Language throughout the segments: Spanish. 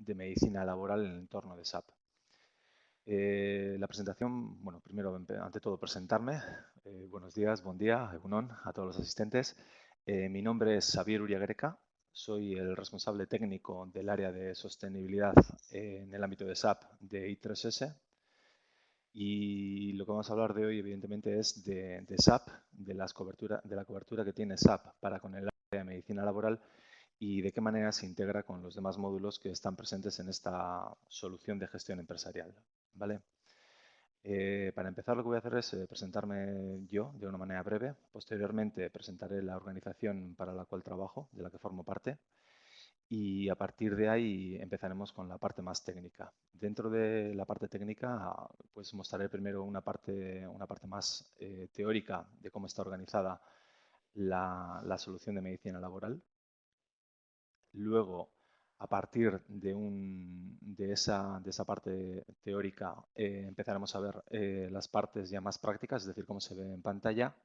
de medicina laboral en el entorno de SAP. La presentación, bueno, primero, ante todo, presentarme. Buenos días, buen día, egunon, a todos los asistentes. Mi nombre es Xavier Uriagreca, soy el responsable técnico del área de sostenibilidad en el ámbito de SAP de I3S. Y lo que vamos a hablar de hoy, evidentemente, es de SAP, de la cobertura que tiene SAP para con el área de medicina laboral y de qué manera se integra con los demás módulos que están presentes en esta solución de gestión empresarial. ¿Vale? Para empezar, lo que voy a hacer es presentarme yo de una manera breve. Posteriormente, presentaré la organización para la cual trabajo, de la que formo parte. Y a partir de ahí empezaremos con la parte más técnica. Dentro de la parte técnica, pues mostraré primero una parte más teórica de cómo está organizada la solución de medicina laboral. Luego, a partir de esa parte teórica, empezaremos a ver las partes ya más prácticas, es decir, cómo se ve en pantalla.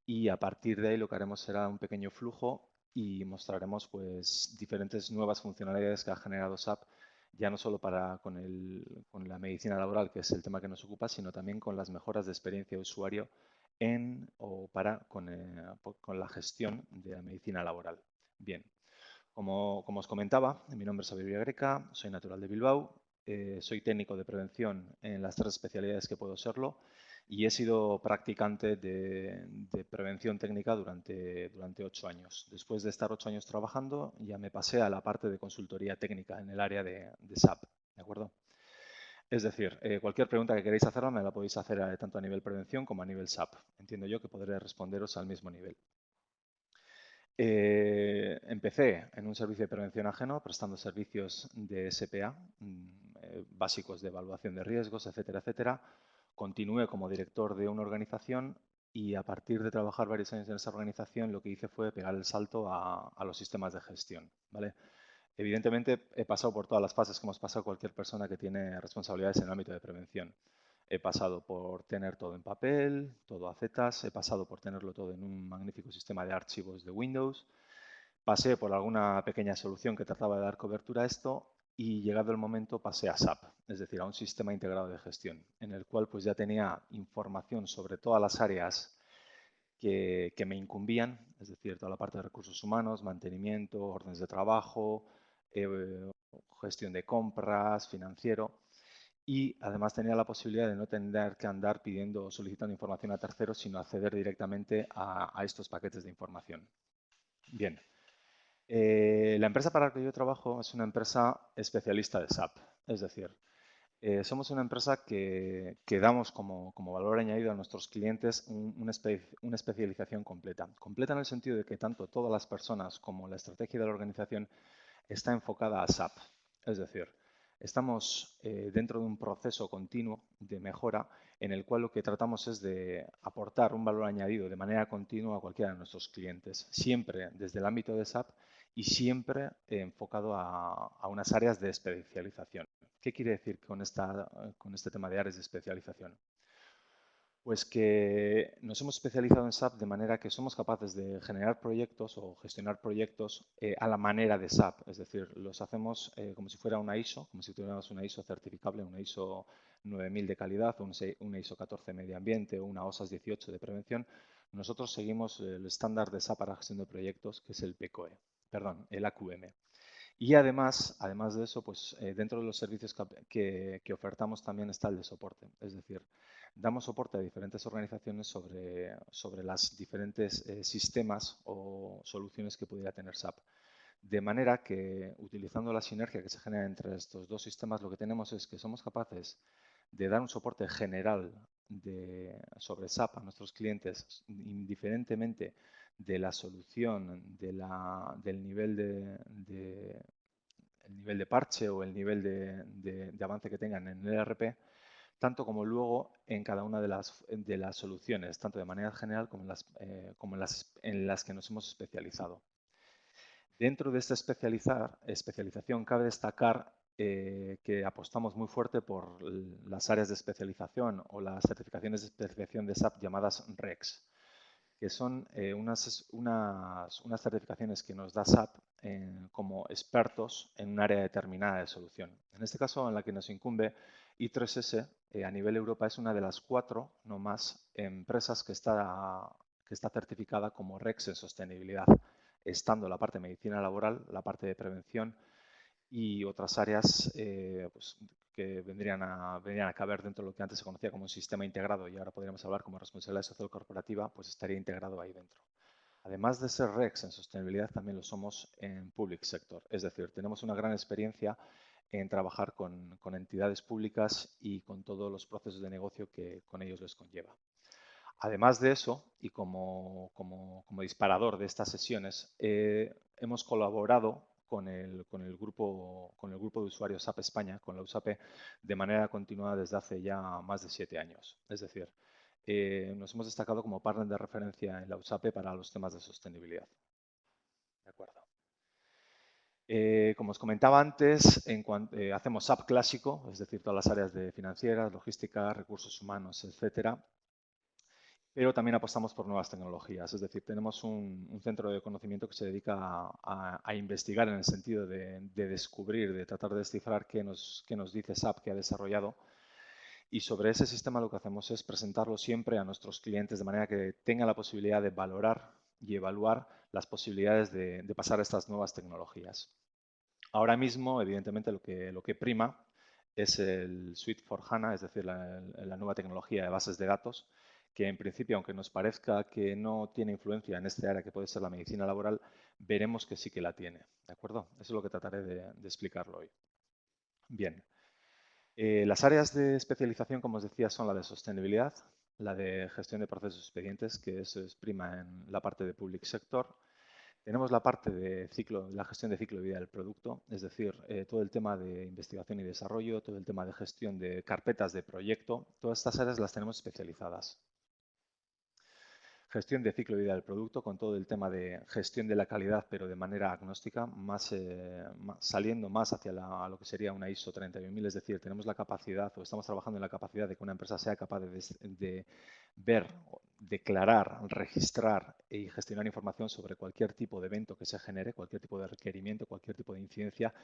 Y a partir de ahí lo que haremos será un pequeño flujo y mostraremos pues diferentes nuevas funcionalidades que ha generado SAP, ya no solo con la medicina laboral, que es el tema que nos ocupa, sino también con las mejoras de experiencia de usuario con la gestión de la medicina laboral. Bien, como os comentaba, mi nombre es Xavier Villagreca, soy natural de Bilbao, soy técnico de prevención en las 3 especialidades que puedo serlo y he sido practicante de prevención técnica durante 8 años. Después de estar 8 años trabajando, ya me pasé a la parte de consultoría técnica en el área de SAP, ¿de acuerdo? Es decir, cualquier pregunta que queréis hacerla me la podéis hacer tanto a nivel prevención como a nivel SAP. Entiendo yo que podré responderos al mismo nivel. Empecé en un servicio de prevención ajeno, prestando servicios de SPA, básicos de evaluación de riesgos, etcétera, etcétera. Continué como director de una organización y a partir de trabajar varios años en esa organización, lo que hice fue pegar el salto a los sistemas de gestión, ¿vale? Evidentemente, he pasado por todas las fases que hemos pasado cualquier persona que tiene responsabilidades en el ámbito de prevención. He pasado por tener todo en papel, todo a zetas, he pasado por tenerlo todo en un magnífico sistema de archivos de Windows, pasé por alguna pequeña solución que trataba de dar cobertura a esto y llegado el momento pasé a SAP, es decir, a un sistema integrado de gestión, en el cual pues ya tenía información sobre todas las áreas que me incumbían, es decir, toda la parte de recursos humanos, mantenimiento, órdenes de trabajo, gestión de compras, financiero. Y además tenía la posibilidad de no tener que andar pidiendo o solicitando información a terceros, sino acceder directamente a estos paquetes de información. Bien, la empresa para la que yo trabajo es una empresa especialista de SAP, es decir, somos una empresa que damos como valor añadido a nuestros clientes una especialización completa. Completa en el sentido de que tanto todas las personas como la estrategia de la organización está enfocada a SAP. Es decir, estamos dentro de un proceso continuo de mejora en el cual lo que tratamos es de aportar un valor añadido de manera continua a cualquiera de nuestros clientes, siempre desde el ámbito de SAP y siempre enfocado a unas áreas de especialización. ¿Qué quiere decir con este tema de áreas de especialización? Pues que nos hemos especializado en SAP de manera que somos capaces de generar proyectos o gestionar proyectos a la manera de SAP. Es decir, los hacemos como si fuera una ISO, como si tuviéramos una ISO certificable, una ISO 9000 de calidad, una ISO 14 medio ambiente o una OSAS 18 de prevención. Nosotros seguimos el estándar de SAP para gestión de proyectos, que es el PCOE, perdón, el AQM. Y además de eso, pues dentro de los servicios que ofertamos también está el de soporte. Es decir, damos soporte a diferentes organizaciones sobre los diferentes sistemas o soluciones que pudiera tener SAP. De manera que, utilizando la sinergia que se genera entre estos dos sistemas, lo que tenemos es que somos capaces de dar un soporte general sobre SAP a nuestros clientes, indiferentemente de la solución, del nivel el nivel de parche o el nivel de avance que tengan en el ERP, tanto como luego en cada una de las soluciones, tanto de manera general como en las que nos hemos especializado. Dentro de esta especialización cabe destacar que apostamos muy fuerte por las áreas de especialización o las certificaciones de especialización de SAP llamadas REX. que son unas certificaciones que nos da SAP como expertos en un área determinada de solución. En este caso, en la que nos incumbe, I3S a nivel Europa es una de las 4, no más, empresas que está certificada como REX en sostenibilidad, estando la parte de medicina laboral, la parte de prevención y otras áreas pues, que vendrían a caber dentro de lo que antes se conocía como un sistema integrado y ahora podríamos hablar como responsabilidad social corporativa, pues estaría integrado ahí dentro. Además de ser REX en sostenibilidad, también lo somos en public sector. Es decir, tenemos una gran experiencia en trabajar con entidades públicas y con todos los procesos de negocio que con ellos les conlleva. Además de eso, y como disparador de estas sesiones, hemos colaborado con el grupo de usuarios SAP España, con la USAP, de manera continuada desde hace ya más de 7 años. Es decir, nos hemos destacado como partner de referencia en la USAP para los temas de sostenibilidad. De acuerdo. Como os comentaba antes, hacemos SAP clásico, es decir, todas las áreas de financieras, logística, recursos humanos, etcétera. Pero también apostamos por nuevas tecnologías, es decir, tenemos un centro de conocimiento que se dedica a investigar en el sentido de descubrir, de tratar de descifrar qué nos dice SAP que ha desarrollado. Y sobre ese sistema lo que hacemos es presentarlo siempre a nuestros clientes de manera que tengan la posibilidad de valorar y evaluar las posibilidades de pasar a estas nuevas tecnologías. Ahora mismo, evidentemente, lo que prima es el Suite for HANA, es decir, la nueva tecnología de bases de datos, que en principio, aunque nos parezca que no tiene influencia en este área que puede ser la medicina laboral, veremos que sí que la tiene. ¿De acuerdo? Eso es lo que trataré de explicarlo hoy. Bien. Las áreas de especialización, como os decía, son la de sostenibilidad, la de gestión de procesos expedientes, que eso es prima en la parte de public sector. Tenemos la parte de la gestión de ciclo de vida del producto, es decir, todo el tema de investigación y desarrollo, todo el tema de gestión de carpetas de proyecto, todas estas áreas las tenemos especializadas. Gestión de ciclo de vida del producto con todo el tema de gestión de la calidad, pero de manera agnóstica, saliendo más hacia lo que sería una ISO 31000, es decir, tenemos la capacidad o estamos trabajando en la capacidad de que una empresa sea capaz de ver, declarar, registrar y gestionar información sobre cualquier tipo de evento que se genere, cualquier tipo de requerimiento, cualquier tipo de incidencia,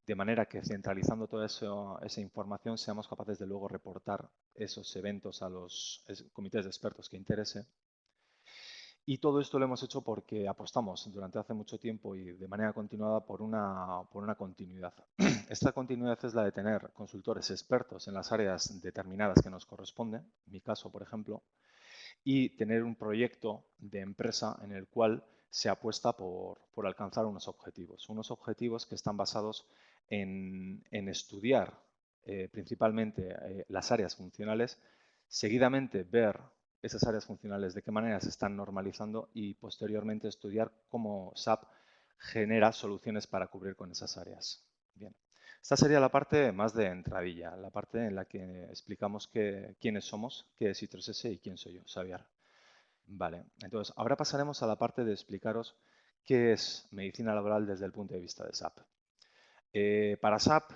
de manera que centralizando toda esa información seamos capaces de luego reportar esos eventos a los comités de expertos que interese. Y todo esto lo hemos hecho porque apostamos durante hace mucho tiempo y de manera continuada por una continuidad. Esta continuidad es la de tener consultores expertos en las áreas determinadas que nos corresponden, en mi caso, por ejemplo, y tener un proyecto de empresa en el cual se apuesta por alcanzar unos objetivos que están basados en estudiar principalmente las áreas funcionales, seguidamente ver esas áreas funcionales, de qué manera se están normalizando y posteriormente estudiar cómo SAP genera soluciones para cubrir con esas áreas. Bien. Esta sería la parte más de entradilla, la parte en la que explicamos quiénes somos, qué es I3S y quién soy yo, Xavier. Vale, entonces ahora pasaremos a la parte de explicaros qué es medicina laboral desde el punto de vista de SAP. Para SAP,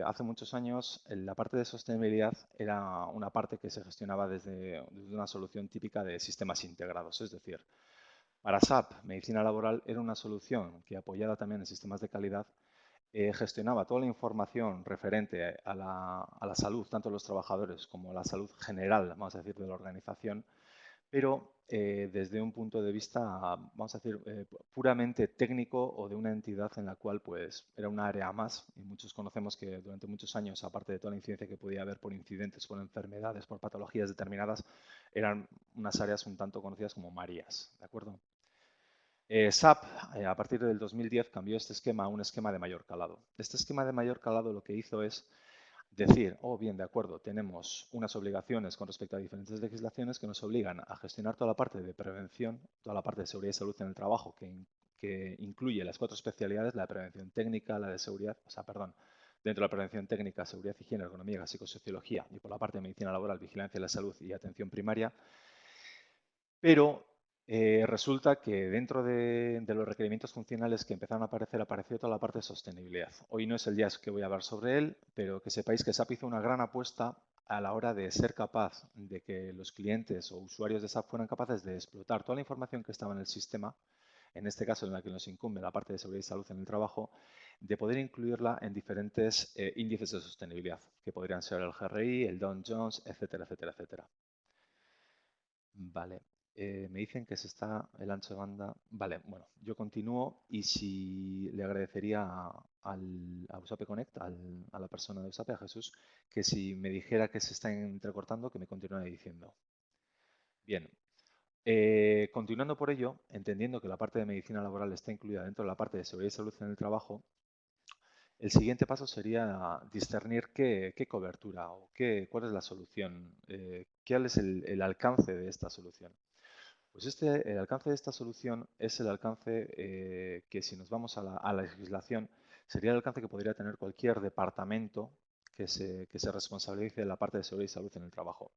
hace muchos años, la parte de sostenibilidad era una parte que se gestionaba desde una solución típica de sistemas integrados. Es decir, para SAP, medicina laboral era una solución que, apoyada también en sistemas de calidad, gestionaba toda la información referente a la salud, tanto de los trabajadores como la salud general, vamos a decir, de la organización, pero desde un punto de vista, vamos a decir, puramente técnico o de una entidad en la cual pues era un área más, y muchos conocemos que durante muchos años, aparte de toda la incidencia que podía haber por incidentes, por enfermedades, por patologías determinadas, eran unas áreas un tanto conocidas como Marías, ¿de acuerdo? SAP, a partir del 2010, cambió este esquema a un esquema de mayor calado. Este esquema de mayor calado lo que hizo es decir, oh, bien, de acuerdo, tenemos unas obligaciones con respecto a diferentes legislaciones que nos obligan a gestionar toda la parte de prevención, toda la parte de seguridad y salud en el trabajo, que incluye las 4 especialidades, la de prevención técnica, la de seguridad, dentro de la prevención técnica, seguridad, higiene, ergonomía, psicosociología, y por la parte de medicina laboral, vigilancia de la salud y atención primaria. Pero resulta que dentro de los requerimientos funcionales que empezaron a aparecer, apareció toda la parte de sostenibilidad. Hoy no es el día que voy a hablar sobre él, pero que sepáis que SAP hizo una gran apuesta a la hora de ser capaz de que los clientes o usuarios de SAP fueran capaces de explotar toda la información que estaba en el sistema, en este caso en la que nos incumbe la parte de seguridad y salud en el trabajo, de poder incluirla en diferentes índices de sostenibilidad, que podrían ser el GRI, el Dow Jones, etcétera, etcétera, etcétera. Vale. Me dicen que se está el ancho de banda. Vale, bueno, yo continúo y si le agradecería a Usape Connect, a la persona de Usape, a Jesús, que si me dijera que se está entrecortando, que me continúe diciendo. Bien. Continuando por ello, entendiendo que la parte de medicina laboral está incluida dentro de la parte de seguridad y salud en el trabajo, el siguiente paso sería discernir qué cobertura o cuál es la solución, cuál es el alcance de esta solución. Pues el alcance de esta solución es el alcance que si nos vamos a la legislación, sería el alcance que podría tener cualquier departamento que se responsabilice de la parte de seguridad y salud en el trabajo.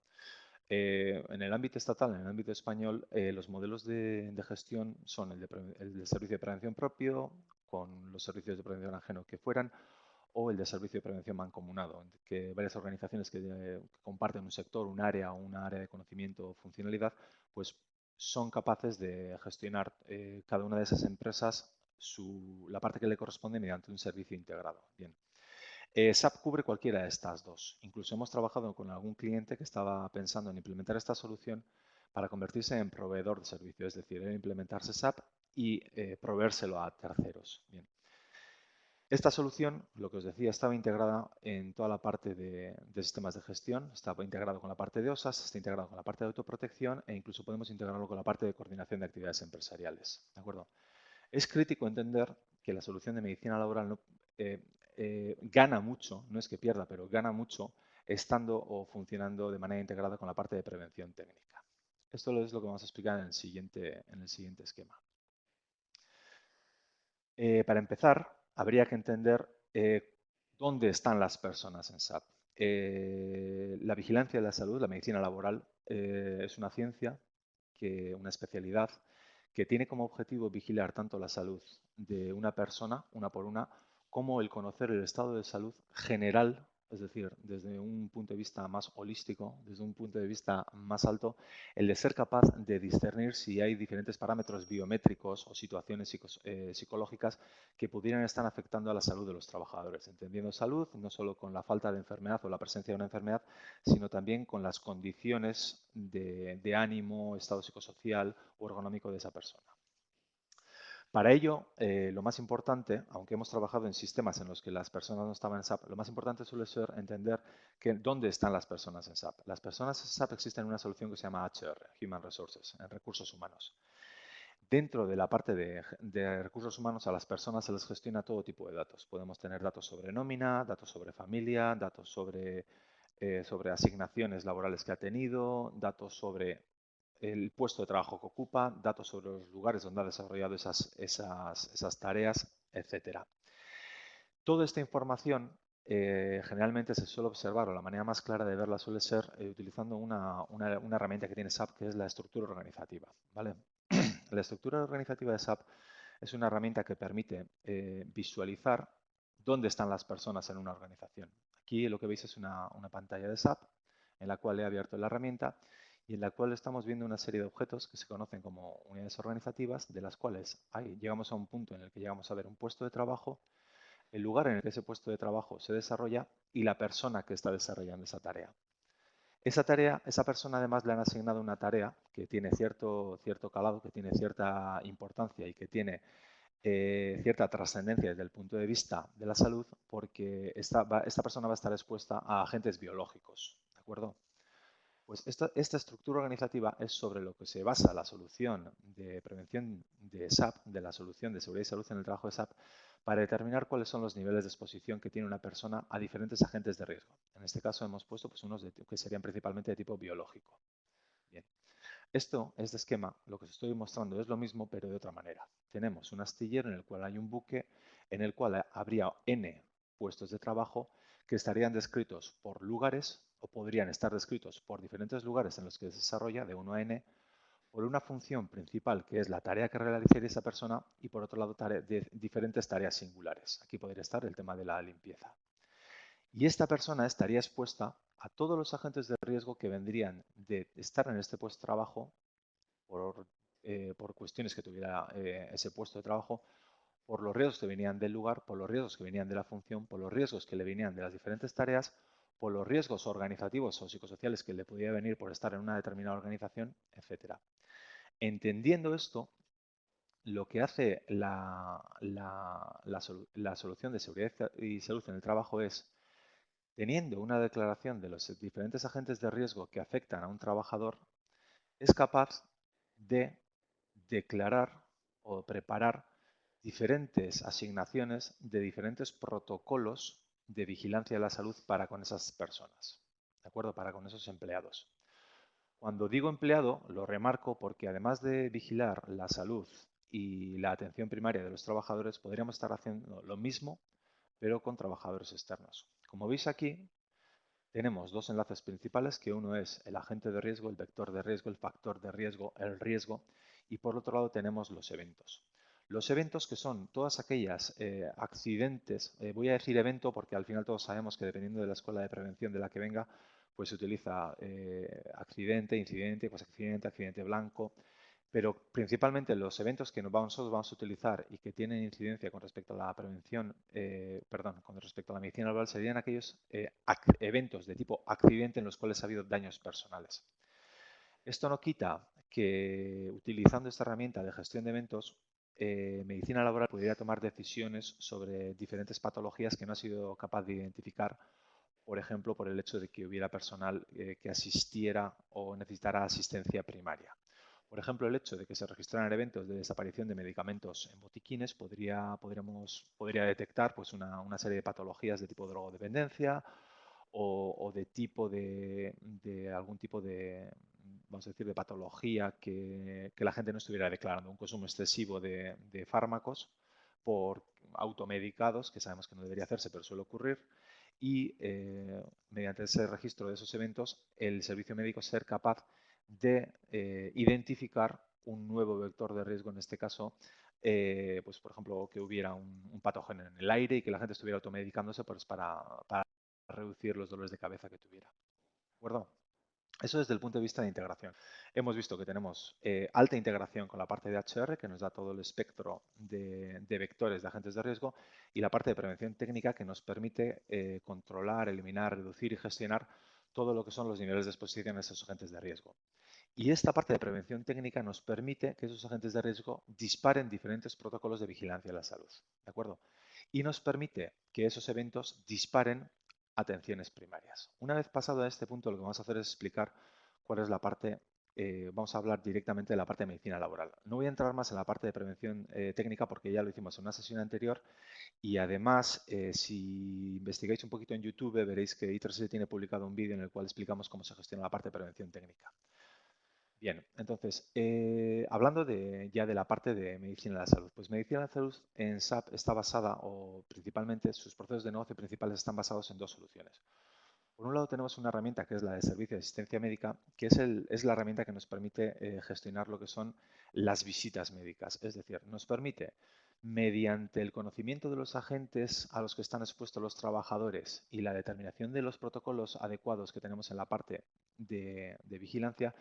En el ámbito estatal, en el ámbito español, los modelos de gestión son el de servicio de prevención propio, con los servicios de prevención ajeno que fueran, o el de servicio de prevención mancomunado, en que varias organizaciones que comparten un sector, un área o una área de conocimiento o funcionalidad, pues son capaces de gestionar cada una de esas empresas la parte que le corresponde mediante un servicio integrado. Bien. SAP cubre cualquiera de estas dos. Incluso hemos trabajado con algún cliente que estaba pensando en implementar esta solución para convertirse en proveedor de servicio, es decir, en implementarse SAP y proveérselo a terceros. Bien. Esta solución, lo que os decía, estaba integrada en toda la parte de sistemas de gestión, estaba integrado con la parte de OSAS, está integrado con la parte de autoprotección e incluso podemos integrarlo con la parte de coordinación de actividades empresariales. ¿De acuerdo? Es crítico entender que la solución de medicina laboral gana mucho, no es que pierda, pero gana mucho estando o funcionando de manera integrada con la parte de prevención técnica. Esto es lo que vamos a explicar en el siguiente esquema. Para empezar, habría que entender dónde están las personas en SAP. La vigilancia de la salud, la medicina laboral, es una ciencia, una especialidad que tiene como objetivo vigilar tanto la salud de una persona, una por una, como el conocer el estado de salud general, es decir, desde un punto de vista más holístico, desde un punto de vista más alto, el de ser capaz de discernir si hay diferentes parámetros biométricos o situaciones psicológicas que pudieran estar afectando a la salud de los trabajadores. Entendiendo salud no solo con la falta de enfermedad o la presencia de una enfermedad, sino también con las condiciones de ánimo, estado psicosocial o ergonómico de esa persona. Para ello, lo más importante, aunque hemos trabajado en sistemas en los que las personas no estaban en SAP, lo más importante suele ser entender dónde están las personas en SAP. Las personas en SAP existen en una solución que se llama HR, Human Resources, en recursos humanos. Dentro de la parte de recursos humanos, a las personas se les gestiona todo tipo de datos. Podemos tener datos sobre nómina, datos sobre familia, datos sobre asignaciones laborales que ha tenido, datos sobre el puesto de trabajo que ocupa, datos sobre los lugares donde ha desarrollado esas tareas, etcétera. Toda esta información generalmente se suele observar, o la manera más clara de verla suele ser utilizando una herramienta que tiene SAP, que es la estructura organizativa. ¿Vale? La estructura organizativa de SAP es una herramienta que permite visualizar dónde están las personas en una organización. Aquí lo que veis es una pantalla de SAP en la cual he abierto la herramienta y en la cual estamos viendo una serie de objetos que se conocen como unidades organizativas, de las cuales llegamos a un punto en el que llegamos a ver un puesto de trabajo, el lugar en el que ese puesto de trabajo se desarrolla y la persona que está desarrollando esa tarea. Esa persona además le han asignado una tarea que tiene cierto calado, que tiene cierta importancia y que tiene cierta trascendencia desde el punto de vista de la salud, porque esta persona va a estar expuesta a agentes biológicos. ¿De acuerdo? Pues esta estructura organizativa es sobre lo que se basa la solución de prevención de SAP, de la solución de seguridad y salud en el trabajo de SAP, para determinar cuáles son los niveles de exposición que tiene una persona a diferentes agentes de riesgo. En este caso hemos puesto pues, unos que serían principalmente de tipo biológico. Bien. Este esquema, lo que os estoy mostrando es lo mismo, pero de otra manera. Tenemos un astillero en el cual hay un buque, en el cual habría N puestos de trabajo que estarían descritos por lugares o podrían estar descritos por diferentes lugares en los que se desarrolla de 1 a N por una función principal que es la tarea que realizaría esa persona y por otro lado diferentes tareas singulares. Aquí podría estar el tema de la limpieza. Y esta persona estaría expuesta a todos los agentes de riesgo que vendrían de estar en este puesto de trabajo por cuestiones que tuviera ese puesto de trabajo, por los riesgos que venían del lugar, por los riesgos que venían de la función, por los riesgos que le venían de las diferentes tareas, por los riesgos organizativos o psicosociales que le podía venir por estar en una determinada organización, etcétera. Entendiendo esto, lo que hace la solución de seguridad y salud en el trabajo es, teniendo una declaración de los diferentes agentes de riesgo que afectan a un trabajador, es capaz de declarar o preparar diferentes asignaciones de diferentes protocolos de vigilancia de la salud para con esas personas, ¿de acuerdo? Para con esos empleados. Cuando digo empleado, lo remarco porque además de vigilar la salud y la atención primaria de los trabajadores, podríamos estar haciendo lo mismo, pero con trabajadores externos. Como veis aquí, tenemos dos enlaces principales, que uno es el agente de riesgo, el vector de riesgo, el factor de riesgo, el riesgo, y por otro lado tenemos los eventos. Los eventos, que son todas aquellas accidentes, voy a decir evento porque al final todos sabemos que dependiendo de la escuela de prevención de la que venga, pues se utiliza accidente, incidente, pues accidente, accidente blanco, pero principalmente los eventos que nosotros vamos a utilizar y que tienen incidencia con respecto a la prevención, con respecto a la medicina laboral, serían aquellos eventos de tipo accidente en los cuales ha habido daños personales. Esto no quita que utilizando esta herramienta de gestión de eventos, medicina laboral pudiera tomar decisiones sobre diferentes patologías que no ha sido capaz de identificar, por ejemplo, por el hecho de que hubiera personal que asistiera o necesitara asistencia primaria. Por ejemplo, el hecho de que se registraran eventos de desaparición de medicamentos en botiquines podría detectar pues, una serie de patologías de tipo drogodependencia o de tipo de algún tipo de, vamos a decir, de patología que la gente no estuviera declarando, un consumo excesivo de fármacos por automedicados, que sabemos que no debería hacerse, pero suele ocurrir, y mediante ese registro de esos eventos, el servicio médico ser capaz de identificar un nuevo vector de riesgo, en este caso, pues por ejemplo, que hubiera un patógeno en el aire y que la gente estuviera automedicándose pues, para reducir los dolores de cabeza que tuviera. ¿De acuerdo? Eso desde el punto de vista de integración. Hemos visto que tenemos alta integración con la parte de HR, que nos da todo el espectro de vectores de agentes de riesgo, y la parte de prevención técnica, que nos permite controlar, eliminar, reducir y gestionar todo lo que son los niveles de exposición a esos agentes de riesgo. Y esta parte de prevención técnica nos permite que esos agentes de riesgo disparen diferentes protocolos de vigilancia de la salud. ¿De acuerdo? Y nos permite que esos eventos disparen atenciones primarias. Una vez pasado a este punto, lo que vamos a hacer es explicar cuál es la parte, vamos a hablar directamente de la parte de medicina laboral. No voy a entrar más en la parte de prevención técnica porque ya lo hicimos en una sesión anterior y además, si investigáis un poquito en YouTube, veréis que I3S tiene publicado un vídeo en el cual explicamos cómo se gestiona la parte de prevención técnica. Bien, entonces, hablando ya de la parte de medicina de la salud, pues medicina de la salud en SAP está basada, o principalmente sus procesos de negocio principales están basados en dos soluciones. Por un lado tenemos una herramienta que es la de servicio de asistencia médica, que es la herramienta que nos permite gestionar lo que son las visitas médicas. Es decir, nos permite, mediante el conocimiento de los agentes a los que están expuestos los trabajadores y la determinación de los protocolos adecuados que tenemos en la parte de vigilancia,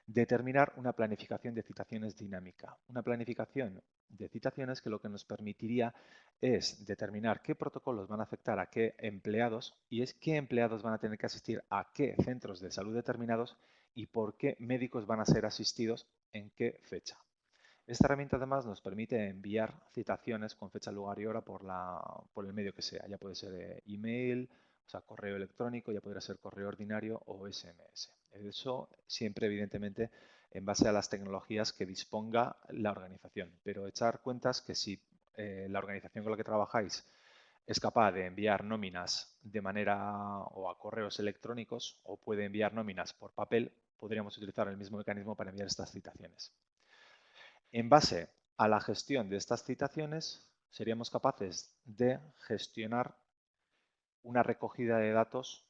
determinar una planificación de citaciones dinámica. Una planificación de citaciones que lo que nos permitiría es determinar qué protocolos van a afectar a qué empleados y es qué empleados van a tener que asistir a qué centros de salud determinados y por qué médicos van a ser asistidos en qué fecha. Esta herramienta además nos permite enviar citaciones con fecha, lugar y hora por el medio que sea. Ya puede ser email, o sea, correo electrónico, ya podría ser correo ordinario o SMS. Eso siempre, evidentemente, en base a las tecnologías que disponga la organización. Pero echar cuentas que si la organización con la que trabajáis es capaz de enviar nóminas de manera o a correos electrónicos o puede enviar nóminas por papel, podríamos utilizar el mismo mecanismo para enviar estas citaciones. En base a la gestión de estas citaciones, seríamos capaces de gestionar una recogida de datos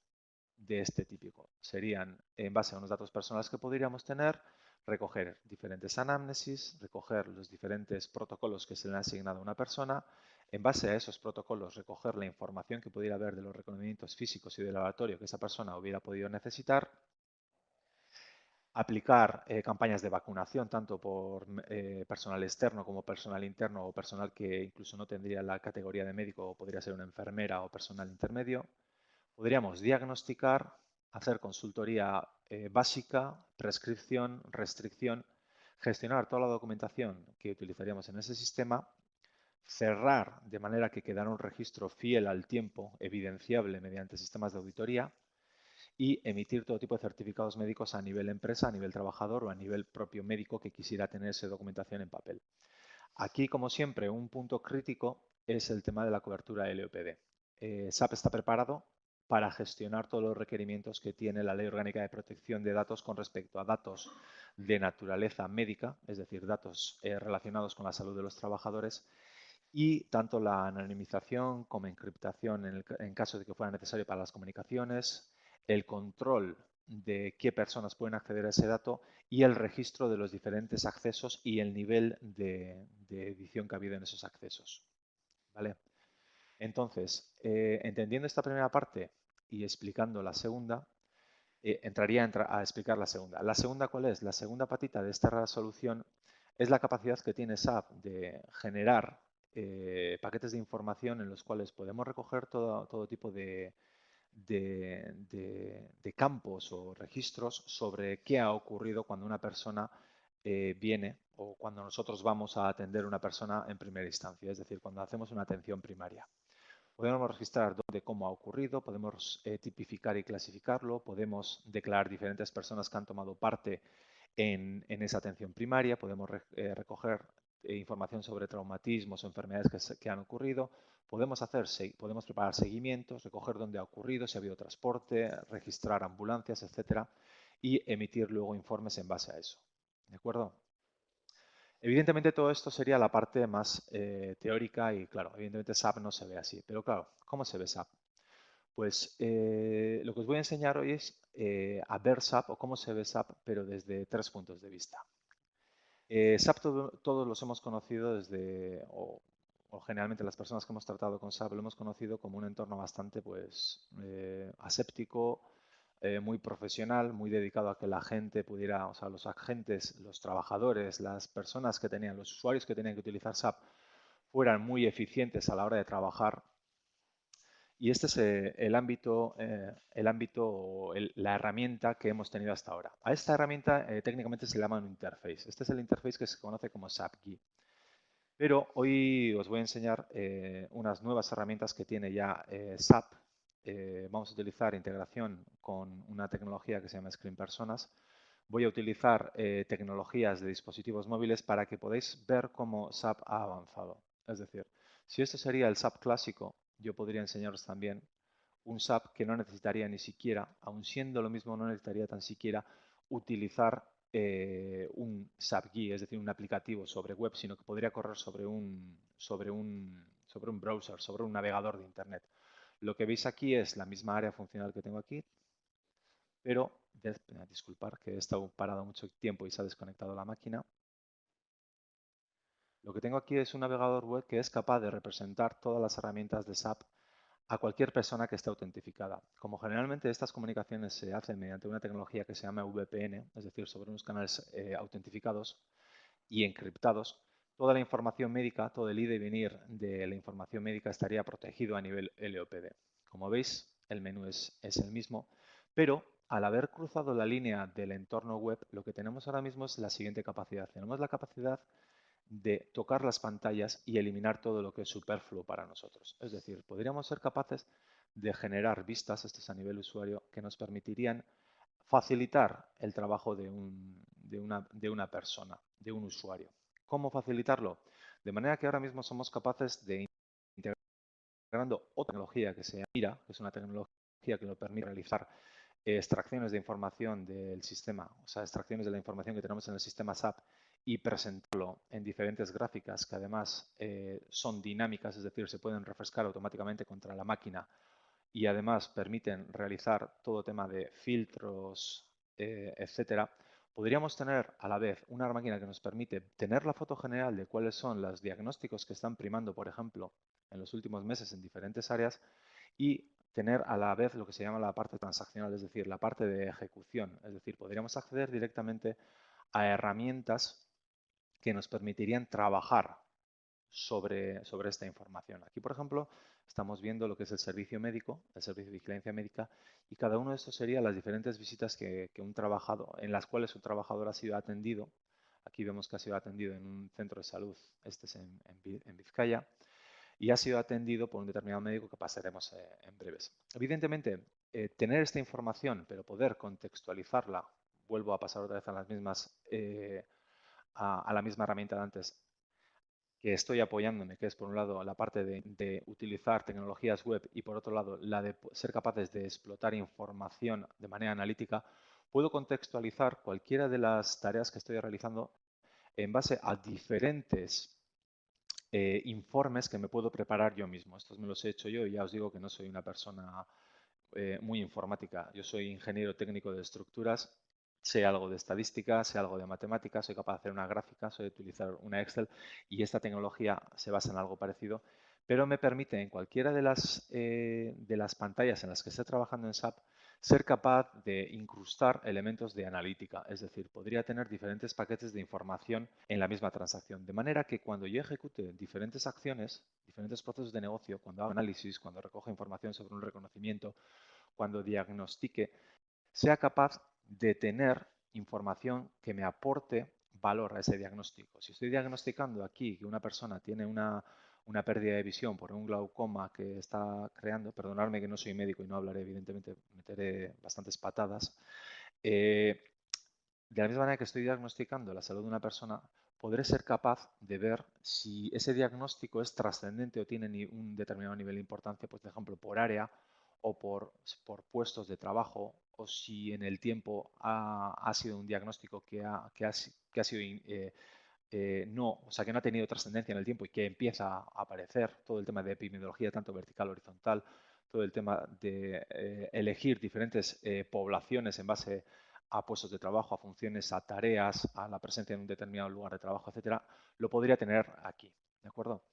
de este típico. Serían en base a unos datos personales que podríamos tener, recoger diferentes anamnesis, recoger los diferentes protocolos que se le han asignado a una persona, en base a esos protocolos recoger la información que pudiera haber de los reconocimientos físicos y de laboratorio que esa persona hubiera podido necesitar, aplicar campañas de vacunación tanto por personal externo como personal interno o personal que incluso no tendría la categoría de médico o podría ser una enfermera o personal intermedio. Podríamos diagnosticar, hacer consultoría básica, prescripción, restricción, gestionar toda la documentación que utilizaríamos en ese sistema, cerrar de manera que quedara un registro fiel al tiempo, evidenciable mediante sistemas de auditoría y emitir todo tipo de certificados médicos a nivel empresa, a nivel trabajador o a nivel propio médico que quisiera tener esa documentación en papel. Aquí, como siempre, un punto crítico es el tema de la cobertura LOPD. SAP está preparado para gestionar todos los requerimientos que tiene la Ley Orgánica de Protección de Datos con respecto a datos de naturaleza médica, es decir, datos relacionados con la salud de los trabajadores, y tanto la anonimización como encriptación en caso de que fuera necesario para las comunicaciones, el control de qué personas pueden acceder a ese dato y el registro de los diferentes accesos y el nivel de edición que ha habido en esos accesos. ¿Vale? Entonces, entendiendo esta primera parte y explicando la segunda, entraría a explicar la segunda. ¿La segunda cuál es? La segunda patita de esta solución es la capacidad que tiene SAP de generar paquetes de información en los cuales podemos recoger todo tipo de campos o registros sobre qué ha ocurrido cuando una persona viene o cuando nosotros vamos a atender a una persona en primera instancia, es decir, cuando hacemos una atención primaria. Podemos registrar dónde, cómo ha ocurrido, podemos tipificar y clasificarlo, podemos declarar diferentes personas que han tomado parte en esa atención primaria, podemos recoger información sobre traumatismos o enfermedades que han ocurrido, podemos preparar seguimientos, recoger dónde ha ocurrido, si ha habido transporte, registrar ambulancias, etcétera, y emitir luego informes en base a eso. ¿De acuerdo? Evidentemente todo esto sería la parte más teórica y claro, evidentemente SAP no se ve así. Pero claro, ¿cómo se ve SAP? Pues lo que os voy a enseñar hoy es a ver SAP o cómo se ve SAP, pero desde 3 puntos de vista. SAP todos los hemos conocido desde, o generalmente las personas que hemos tratado con SAP lo hemos conocido como un entorno bastante pues aséptico, muy profesional, muy dedicado a que la gente pudiera, o sea, los agentes, los trabajadores, las personas que tenían, los usuarios que tenían que utilizar SAP fueran muy eficientes a la hora de trabajar. Y este es la herramienta que hemos tenido hasta ahora. A esta herramienta técnicamente se le llama un interface. Este es el interface que se conoce como SAP GUI. Pero hoy os voy a enseñar unas nuevas herramientas que tiene ya SAP. Vamos a utilizar integración con una tecnología que se llama Screen Personas. Voy a utilizar tecnologías de dispositivos móviles para que podáis ver cómo SAP ha avanzado. Es decir, si esto sería el SAP clásico, yo podría enseñaros también un SAP que no necesitaría ni siquiera, aun siendo lo mismo, no necesitaría tan siquiera utilizar un SAP GUI, es decir, un aplicativo sobre web, sino que podría correr sobre un browser, sobre un navegador de Internet. Lo que veis aquí es la misma área funcional que tengo aquí, pero disculpar que he estado parado mucho tiempo y se ha desconectado la máquina. Lo que tengo aquí es un navegador web que es capaz de representar todas las herramientas de SAP a cualquier persona que esté autentificada. Como generalmente estas comunicaciones se hacen mediante una tecnología que se llama VPN, es decir, sobre unos canales autentificados y encriptados, toda la información médica, todo el ir y venir de la información médica estaría protegido a nivel LOPD. Como veis, el menú es el mismo, pero al haber cruzado la línea del entorno web, lo que tenemos ahora mismo es la siguiente capacidad. Tenemos la capacidad de tocar las pantallas y eliminar todo lo que es superfluo para nosotros. Es decir, podríamos ser capaces de generar vistas, esto es a nivel usuario, que nos permitirían facilitar el trabajo de una persona, de un usuario. ¿Cómo facilitarlo? De manera que ahora mismo somos capaces de integrando otra tecnología que se llama Mira, que es una tecnología que nos permite realizar extracciones de información del sistema, o sea, extracciones de la información que tenemos en el sistema SAP y presentarlo en diferentes gráficas que además son dinámicas, es decir, se pueden refrescar automáticamente contra la máquina y además permiten realizar todo tema de filtros, etcétera, podríamos tener a la vez una máquina que nos permite tener la foto general de cuáles son los diagnósticos que están primando, por ejemplo, en los últimos meses en diferentes áreas y tener a la vez lo que se llama la parte transaccional, es decir, la parte de ejecución. Es decir, podríamos acceder directamente a herramientas que nos permitirían trabajar sobre esta información. Aquí, por ejemplo, estamos viendo lo que es el servicio médico, el servicio de vigilancia médica, y cada uno de estos sería las diferentes visitas un trabajador, en las cuales un trabajador ha sido atendido. Aquí vemos que ha sido atendido en un centro de salud, este es en Vizcaya, y ha sido atendido por un determinado médico que pasaremos en breves. Evidentemente, tener esta información, pero poder contextualizarla, vuelvo a pasar otra vez a las mismas, a la misma herramienta de antes, que estoy apoyándome, que es por un lado la parte de utilizar tecnologías web y por otro lado la de ser capaces de explotar información de manera analítica, puedo contextualizar cualquiera de las tareas que estoy realizando en base a diferentes informes que me puedo preparar yo mismo. Estos me los he hecho yo y ya os digo que no soy una persona muy informática. Yo soy ingeniero técnico de estructuras, sé algo de estadística, sé algo de matemáticas, soy capaz de hacer una gráfica, soy de utilizar una Excel y esta tecnología se basa en algo parecido, pero me permite en cualquiera de las pantallas en las que esté trabajando en SAP ser capaz de incrustar elementos de analítica, es decir, podría tener diferentes paquetes de información en la misma transacción, de manera que cuando yo ejecute diferentes acciones, diferentes procesos de negocio, cuando hago análisis, cuando recojo información sobre un reconocimiento, cuando diagnostique, sea capaz de tener información que me aporte valor a ese diagnóstico. Si estoy diagnosticando aquí que una persona tiene una pérdida de visión por un glaucoma que está creando, perdonadme que no soy médico y no hablaré, evidentemente, meteré bastantes patadas, de la misma manera que estoy diagnosticando la salud de una persona, podré ser capaz de ver si ese diagnóstico es trascendente o tiene un determinado nivel de importancia, pues, por ejemplo, por área o por puestos de trabajo, o si en el tiempo ha sido un diagnóstico que ha sido no, o sea, que no ha tenido trascendencia en el tiempo y que empieza a aparecer todo el tema de epidemiología, tanto vertical, horizontal, todo el tema de elegir diferentes poblaciones en base a puestos de trabajo, a funciones, a tareas, a la presencia en un determinado lugar de trabajo, etcétera, lo podría tener aquí, ¿de acuerdo?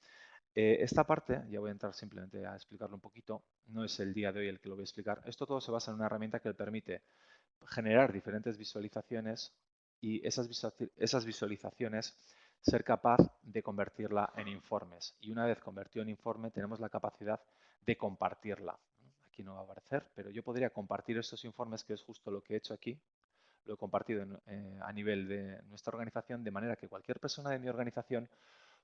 Esta parte, ya voy a entrar simplemente a explicarlo un poquito, no es el día de hoy el que lo voy a explicar. Esto todo se basa en una herramienta que le permite generar diferentes visualizaciones y esas visualizaciones ser capaz de convertirla en informes. Y una vez convertido en informe, tenemos la capacidad de compartirla. Aquí no va a aparecer, pero yo podría compartir estos informes, que es justo lo que he hecho aquí. Lo he compartido a nivel de nuestra organización, de manera que cualquier persona de mi organización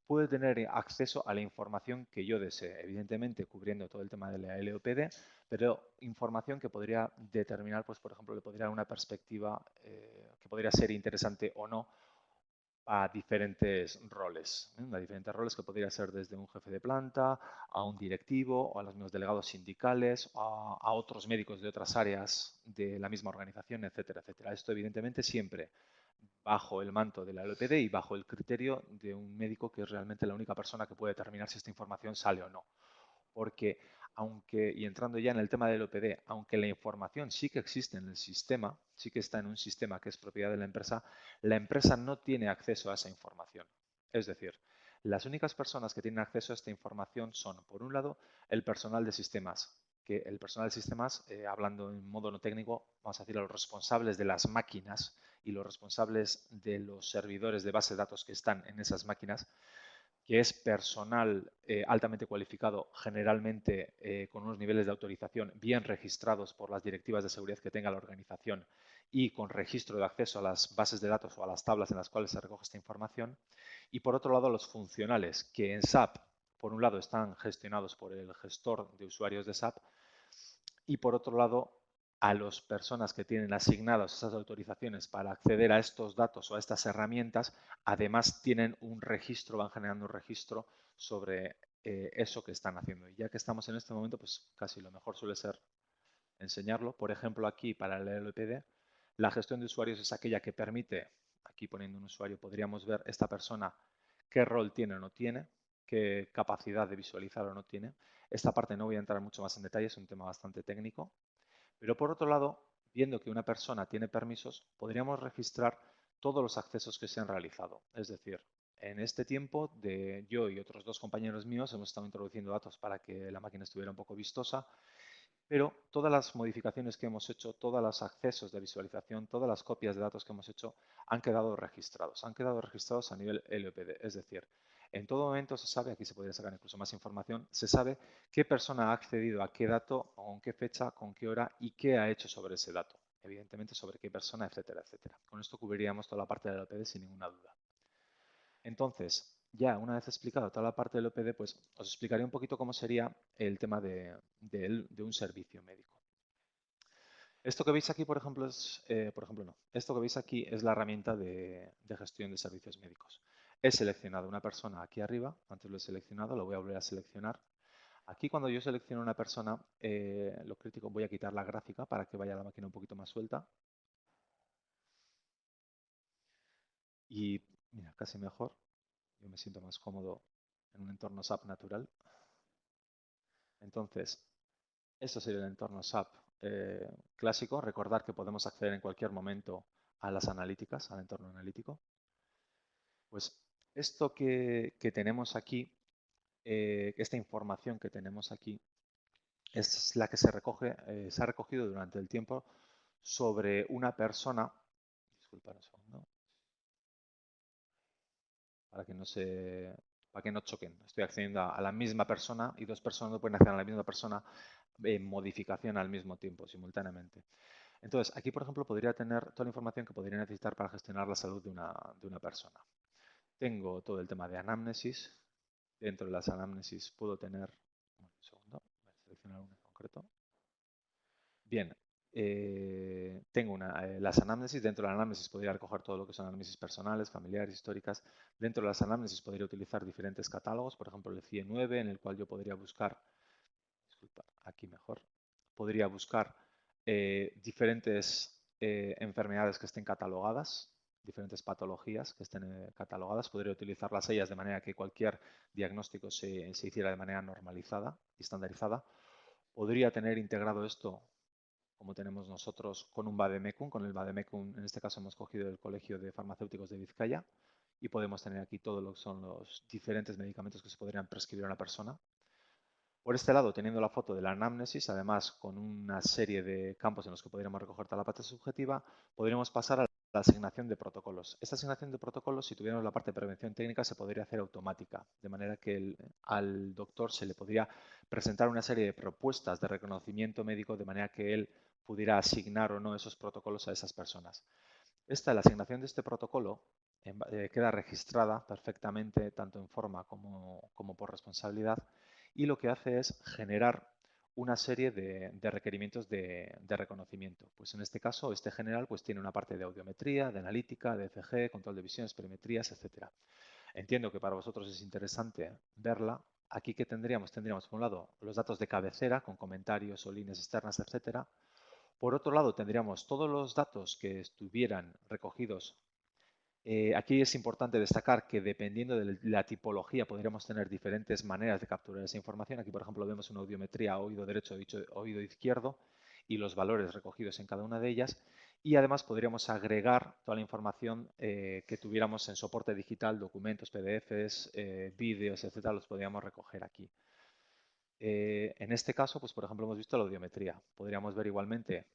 puede tener acceso a la información que yo desee, evidentemente cubriendo todo el tema de la LOPD, pero información que podría determinar, pues por ejemplo, le podría dar una perspectiva que podría ser interesante o no a diferentes roles, a diferentes roles que podría ser desde un jefe de planta, a un directivo, o a los mismos delegados sindicales, a otros médicos de otras áreas de la misma organización, etcétera, etcétera. Esto evidentemente siempre bajo el manto de la LOPD y bajo el criterio de un médico que es realmente la única persona que puede determinar si esta información sale o no. Porque, y entrando ya en el tema del OPD, aunque la información sí que existe en el sistema, sí que está en un sistema que es propiedad de la empresa no tiene acceso a esa información. Es decir, las únicas personas que tienen acceso a esta información son, por un lado, el personal de sistemas, que el personal de sistemas, hablando en modo no técnico, vamos a decir a los responsables de las máquinas y los responsables de los servidores de base de datos que están en esas máquinas, que es personal altamente cualificado, generalmente con unos niveles de autorización bien registrados por las directivas de seguridad que tenga la organización y con registro de acceso a las bases de datos o a las tablas en las cuales se recoge esta información. Y por otro lado, los funcionales, que en SAP, por un lado, están gestionados por el gestor de usuarios de SAP y por otro lado, a las personas que tienen asignadas esas autorizaciones para acceder a estos datos o a estas herramientas, además tienen un registro, van generando un registro sobre eso que están haciendo. Y ya que estamos en este momento, pues casi lo mejor suele ser enseñarlo. Por ejemplo, aquí para el LPD, la gestión de usuarios es aquella que permite, aquí poniendo un usuario, podríamos ver esta persona qué rol tiene o no tiene, qué capacidad de visualizar o no tiene. Esta parte no voy a entrar mucho más en detalle, es un tema bastante técnico. Pero por otro lado, viendo que una persona tiene permisos, podríamos registrar todos los accesos que se han realizado. Es decir, en este tiempo, yo y otros 2 compañeros míos hemos estado introduciendo datos para que la máquina estuviera un poco vistosa, pero todas las modificaciones que hemos hecho, todos los accesos de visualización, todas las copias de datos que hemos hecho han quedado registrados. Han quedado registrados a nivel LOPD. Es decir, en todo momento se sabe, aquí se podría sacar incluso más información, se sabe qué persona ha accedido a qué dato, con qué fecha, con qué hora y qué ha hecho sobre ese dato. Evidentemente sobre qué persona, etcétera, etcétera. Con esto cubriríamos toda la parte de LOPD sin ninguna duda. Entonces, ya una vez explicado toda la parte del OPD, pues os explicaré un poquito cómo sería el tema de un servicio médico. Esto que veis aquí, por ejemplo, no. Esto que veis aquí es la herramienta de gestión de servicios médicos. He seleccionado una persona aquí arriba, antes lo he seleccionado, lo voy a volver a seleccionar. Aquí cuando yo selecciono una persona, lo crítico, voy a quitar la gráfica para que vaya la máquina un poquito más suelta. Y mira, casi mejor. Yo me siento más cómodo en un entorno SAP natural. Entonces, esto sería el entorno SAP clásico. Recordar que podemos acceder en cualquier momento a las analíticas, al entorno analítico. Pues esto que tenemos aquí, esta información que tenemos aquí, es la que se ha recogido durante el tiempo sobre una persona. Disculpad un segundo. Para que no choquen. Estoy accediendo a la misma persona y 2 personas no pueden acceder a la misma persona en modificación al mismo tiempo, simultáneamente. Entonces, aquí, por ejemplo, podría tener toda la información que podría necesitar para gestionar la salud de una persona. Tengo todo el tema de anamnesis. Dentro de las anamnesis puedo tener. Un segundo, voy a seleccionar una en concreto. Bien, tengo las anamnesis. Dentro de la anamnesis podría recoger todo lo que son anamnesis personales, familiares, históricas. Dentro de las anamnesis podría utilizar diferentes catálogos, por ejemplo, el CIE 9, en el cual yo podría buscar, disculpa, aquí mejor, podría buscar diferentes enfermedades que estén catalogadas, diferentes patologías que estén catalogadas. Podría utilizarlas ellas de manera que cualquier diagnóstico se hiciera de manera normalizada y estandarizada. Podría tener integrado esto, como tenemos nosotros, con un Vademecum. Con el Vademecum, en este caso, hemos cogido el Colegio de Farmacéuticos de Vizcaya y podemos tener aquí todo lo que son los diferentes medicamentos que se podrían prescribir a una persona. Por este lado, teniendo la foto de la anamnesis, además con una serie de campos en los que podríamos recoger toda la parte subjetiva, podríamos pasar a la asignación de protocolos. Esta asignación de protocolos, si tuviéramos la parte de prevención técnica, se podría hacer automática, de manera que al doctor se le podría presentar una serie de propuestas de reconocimiento médico, de manera que él pudiera asignar o no esos protocolos a esas personas. La asignación de este protocolo queda registrada perfectamente, tanto en forma como por responsabilidad, y lo que hace es generar una serie de requerimientos de reconocimiento. Pues en este caso, este general pues tiene una parte de audiometría, de analítica, de ECG, control de visiones, perimetrías, etc. Entiendo que para vosotros es interesante verla. Aquí, ¿qué tendríamos? Tendríamos, por un lado, los datos de cabecera, con comentarios o líneas externas, etc. Por otro lado, tendríamos todos los datos que estuvieran recogidos. Aquí es importante destacar que dependiendo de la tipología podríamos tener diferentes maneras de capturar esa información. Aquí, por ejemplo, vemos una audiometría oído derecho, oído izquierdo y los valores recogidos en cada una de ellas. Y además podríamos agregar toda la información que tuviéramos en soporte digital, documentos, PDFs, vídeos, etcétera, los podríamos recoger aquí. En este caso, pues por ejemplo, hemos visto la audiometría. Podríamos ver igualmente,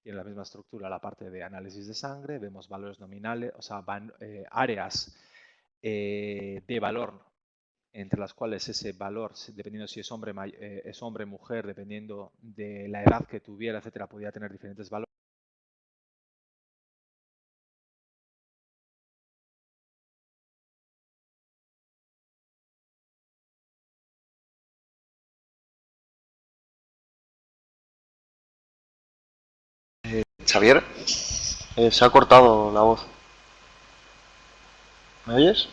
tiene la misma estructura, la parte de análisis de sangre, vemos valores nominales, o sea, áreas de valor entre las cuales ese valor, dependiendo si es hombre, mujer, dependiendo de la edad que tuviera, etcétera, podría tener diferentes valores. Xavier, se ha cortado la voz. ¿Me oyes?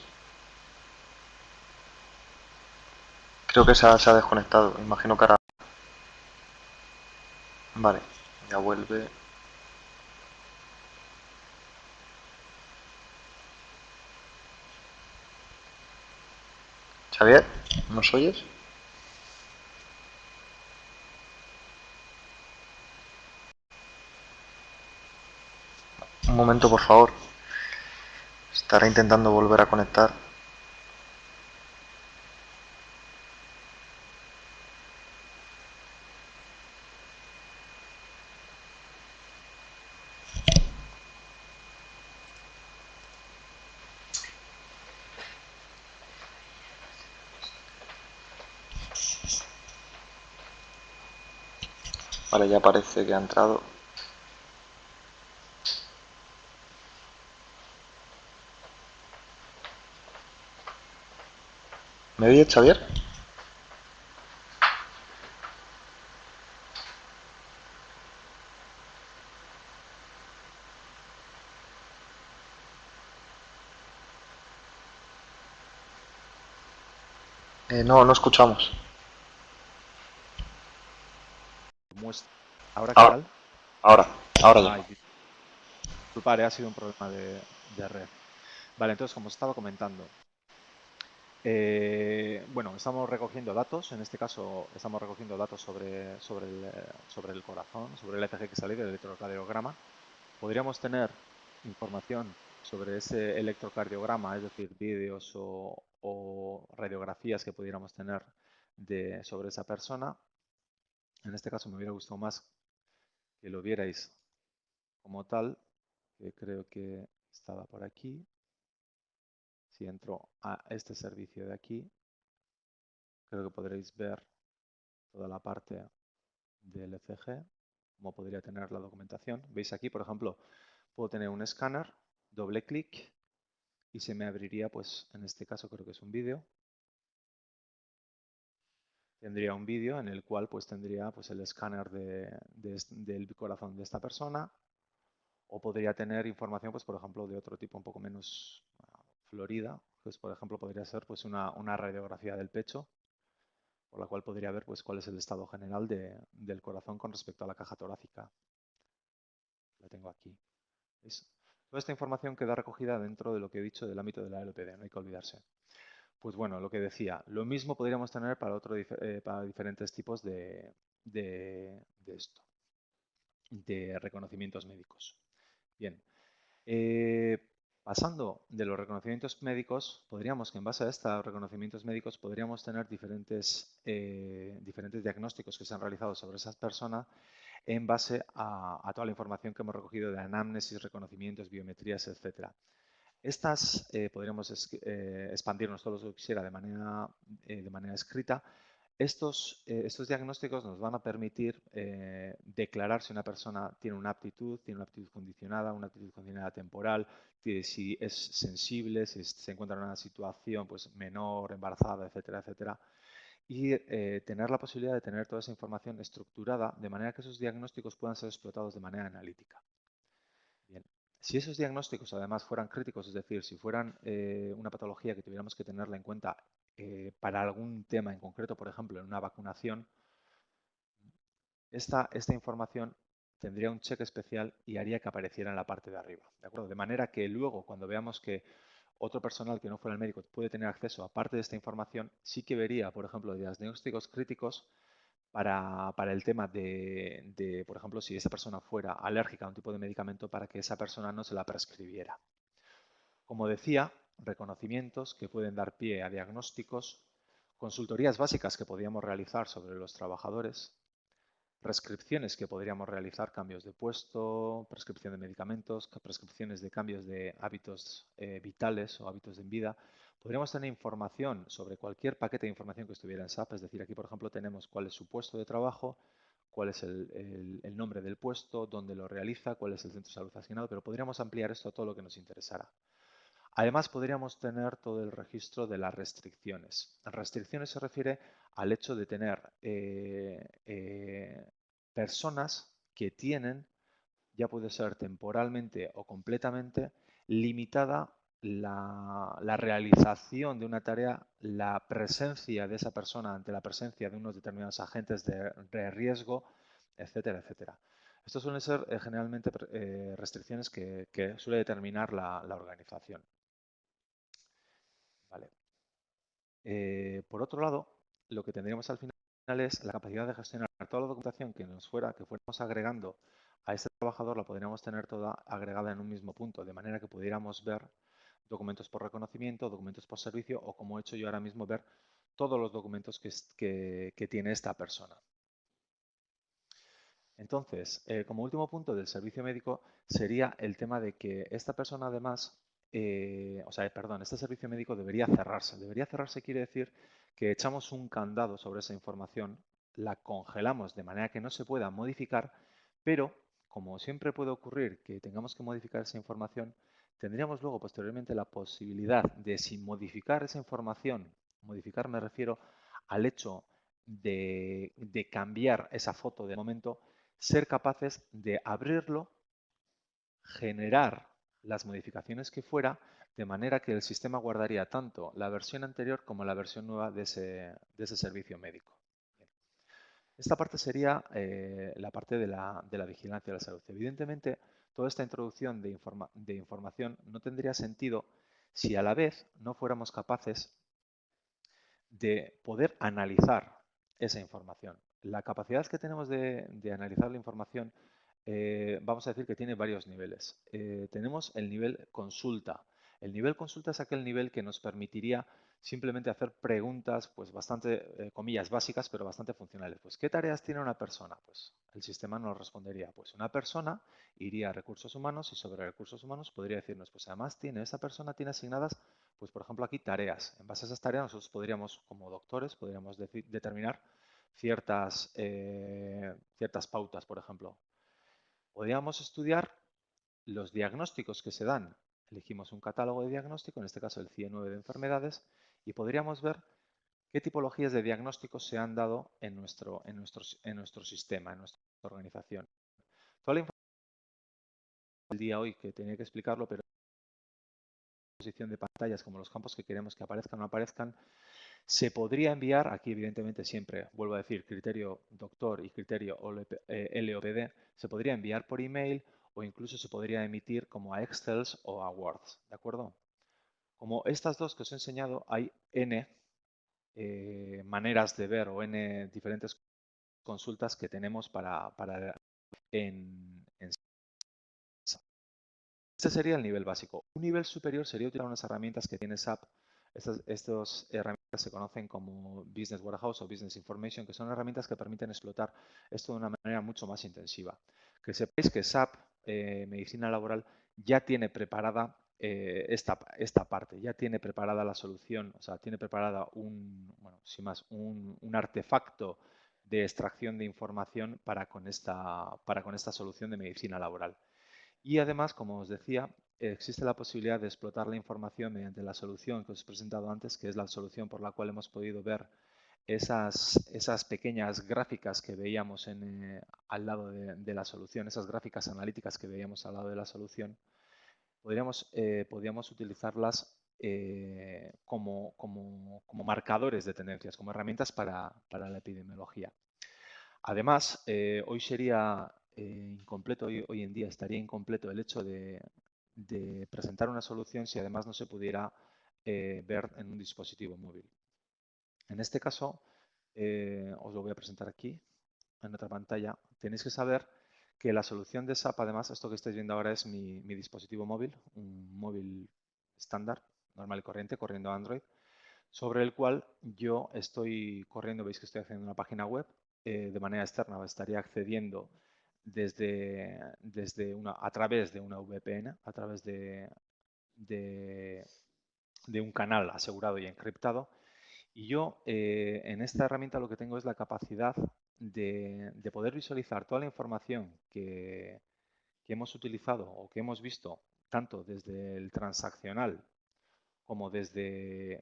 Creo que se ha desconectado. Imagino que ahora. Vale, ya vuelve. Xavier, ¿nos oyes? momento, por favor. Estará intentando volver a conectar. Vale, ya parece que ha entrado. ¿Me oyes, Xavier? No, no escuchamos. ¿Ahora qué Ahora, tal? ahora ya. Ay, disculpad, ha sido un problema de red. Vale, entonces, como os estaba comentando, bueno, estamos recogiendo datos, en este caso estamos recogiendo datos sobre el corazón, sobre el ECG que sale del electrocardiograma. Podríamos tener información sobre ese electrocardiograma, es decir, vídeos o radiografías que pudiéramos tener sobre esa persona. En este caso me hubiera gustado más que lo vierais como tal, que creo que estaba por aquí. Si entro a este servicio de aquí, creo que podréis ver toda la parte del ECG, como podría tener la documentación. Veis aquí, por ejemplo, puedo tener un escáner, doble clic y se me abriría, pues en este caso creo que es un vídeo. Tendría un vídeo en el cual pues tendría pues el escáner del corazón de esta persona, o podría tener información, pues por ejemplo, de otro tipo un poco menos florida, pues por ejemplo podría ser pues una radiografía del pecho, por la cual podría ver pues cuál es el estado general del corazón con respecto a la caja torácica. La tengo aquí. ¿Veis? Toda esta información queda recogida dentro de lo que he dicho del ámbito de la LOPD, no hay que olvidarse. Pues bueno, lo que decía, lo mismo podríamos tener para diferentes tipos esto, de reconocimientos médicos. Bien, eh, pasando de los reconocimientos médicos, podríamos que en base a estos reconocimientos médicos podríamos tener diferentes diagnósticos que se han realizado sobre esas personas en base a toda la información que hemos recogido de anamnesis, reconocimientos, biometrías, etcétera. Estas podríamos expandirnos todo lo que quisiera de manera escrita. Estos diagnósticos nos van a permitir declarar si una persona tiene una aptitud condicionada temporal, si es sensible, si se encuentra en una situación pues, menor, embarazada, etcétera, etcétera. Y tener la posibilidad de tener toda esa información estructurada de manera que esos diagnósticos puedan ser explotados de manera analítica. Bien. Si esos diagnósticos además fueran críticos, es decir, si fueran una patología que tuviéramos que tenerla en cuenta para algún tema en concreto, por ejemplo, en una vacunación, esta información tendría un check especial y haría que apareciera en la parte de arriba. ¿De acuerdo? De manera que luego, cuando veamos que otro personal que no fuera el médico puede tener acceso a parte de esta información, sí que vería, por ejemplo, diagnósticos críticos para el tema por ejemplo, si esa persona fuera alérgica a un tipo de medicamento, para que esa persona no se la prescribiera. Como decía, reconocimientos que pueden dar pie a diagnósticos, consultorías básicas que podríamos realizar sobre los trabajadores, prescripciones que podríamos realizar, cambios de puesto, prescripción de medicamentos, prescripciones de cambios de hábitos vitales o hábitos en vida. Podríamos tener información sobre cualquier paquete de información que estuviera en SAP, es decir, aquí por ejemplo tenemos cuál es su puesto de trabajo, cuál es el nombre del puesto, dónde lo realiza, cuál es el centro de salud asignado, pero podríamos ampliar esto a todo lo que nos interesara. Además, podríamos tener todo el registro de las restricciones. Restricciones se refiere al hecho de tener personas que tienen, ya puede ser temporalmente o completamente, limitada la realización de una tarea, la presencia de esa persona ante la presencia de unos determinados agentes de riesgo, etcétera, etcétera. Estos suelen ser generalmente restricciones que suele determinar la organización. Vale. Por otro lado, lo que tendríamos al final es la capacidad de gestionar toda la documentación que fuéramos agregando a este trabajador la podríamos tener toda agregada en un mismo punto, de manera que pudiéramos ver documentos por reconocimiento, documentos por servicio o, como he hecho yo ahora mismo, ver todos los documentos que tiene esta persona. Entonces, como último punto del servicio médico sería el tema de que esta persona además, este servicio médico debería cerrarse. Debería cerrarse quiere decir que echamos un candado sobre esa información, la congelamos de manera que no se pueda modificar, pero como siempre puede ocurrir que tengamos que modificar esa información, tendríamos luego posteriormente la posibilidad de, sin modificar esa información, modificar me refiero al hecho de cambiar esa foto de momento, ser capaces de abrirlo, generar las modificaciones que fuera, de manera que el sistema guardaría tanto la versión anterior como la versión nueva de ese servicio médico. Bien. Esta parte sería la parte de la vigilancia de la salud. Evidentemente, toda esta introducción de información no tendría sentido si a la vez no fuéramos capaces de poder analizar esa información. La capacidad que tenemos de analizar la información, vamos a decir que tiene varios niveles. Tenemos el nivel consulta. El nivel consulta es aquel nivel que nos permitiría simplemente hacer preguntas, pues bastante, comillas, básicas, pero bastante funcionales. Pues, ¿qué tareas tiene una persona? Pues el sistema nos respondería, pues una persona iría a recursos humanos y sobre recursos humanos podría decirnos, pues además esa persona tiene asignadas, pues por ejemplo aquí tareas. En base a esas tareas nosotros podríamos, como doctores, podríamos determinar ciertas pautas, por ejemplo. Podríamos estudiar los diagnósticos que se dan. Elegimos un catálogo de diagnóstico, en este caso el CIE-9 de enfermedades, y podríamos ver qué tipologías de diagnósticos se han dado en nuestro sistema, en nuestra organización. Toda la información del día hoy que tenía que explicarlo, pero posición de pantallas como los campos que queremos que aparezcan o no aparezcan, se podría enviar, aquí evidentemente siempre, vuelvo a decir, criterio doctor y criterio LOPD, se podría enviar por email o incluso se podría emitir como a Excels o a Words, ¿de acuerdo? Como estas dos que os he enseñado, hay N maneras de ver o N diferentes consultas que tenemos en Este sería el nivel básico. Un nivel superior sería utilizar unas herramientas que tiene SAP. Estas herramientas se conocen como Business Warehouse o Business Information, que son herramientas que permiten explotar esto de una manera mucho más intensiva. Que sepáis que SAP, Medicina Laboral, ya tiene preparada esta parte, ya tiene preparada la solución, o sea, tiene preparada un artefacto de extracción de información para con esta solución de medicina laboral. Y además, como os decía, existe la posibilidad de explotar la información mediante la solución que os he presentado antes, que es la solución por la cual hemos podido ver esas pequeñas gráficas que veíamos al lado de la solución, esas gráficas analíticas que veíamos al lado de la solución. Podríamos utilizarlas como marcadores de tendencias, como herramientas para la epidemiología. Además, hoy sería incompleto, hoy en día estaría incompleto el hecho de presentar una solución si además no se pudiera ver en un dispositivo móvil. En este caso, os lo voy a presentar aquí, en otra pantalla. Tenéis que saber que la solución de SAP, además, esto que estáis viendo ahora es mi dispositivo móvil, un móvil estándar, normal y corriente, corriendo Android, sobre el cual yo estoy corriendo, veis que estoy haciendo una página web de manera externa, estaría accediendo a través de una VPN, a través de un canal asegurado y encriptado. Y yo en esta herramienta lo que tengo es la capacidad de poder visualizar toda la información que hemos utilizado o que hemos visto tanto desde el transaccional como desde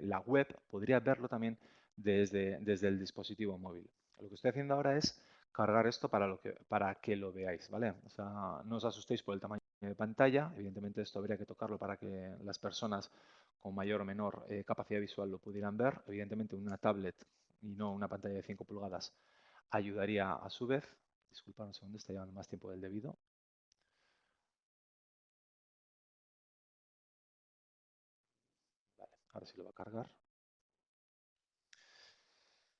la web, podría verlo también desde el dispositivo móvil. Lo que estoy haciendo ahora es cargar esto para que lo veáis, ¿vale? O sea, no os asustéis por el tamaño de pantalla. Evidentemente esto habría que tocarlo para que las personas con mayor o menor capacidad visual lo pudieran ver. Evidentemente una tablet y no una pantalla de 5 pulgadas ayudaría a su vez. Disculpad un segundo, está llevando más tiempo del debido. Vale, ahora sí lo va a cargar.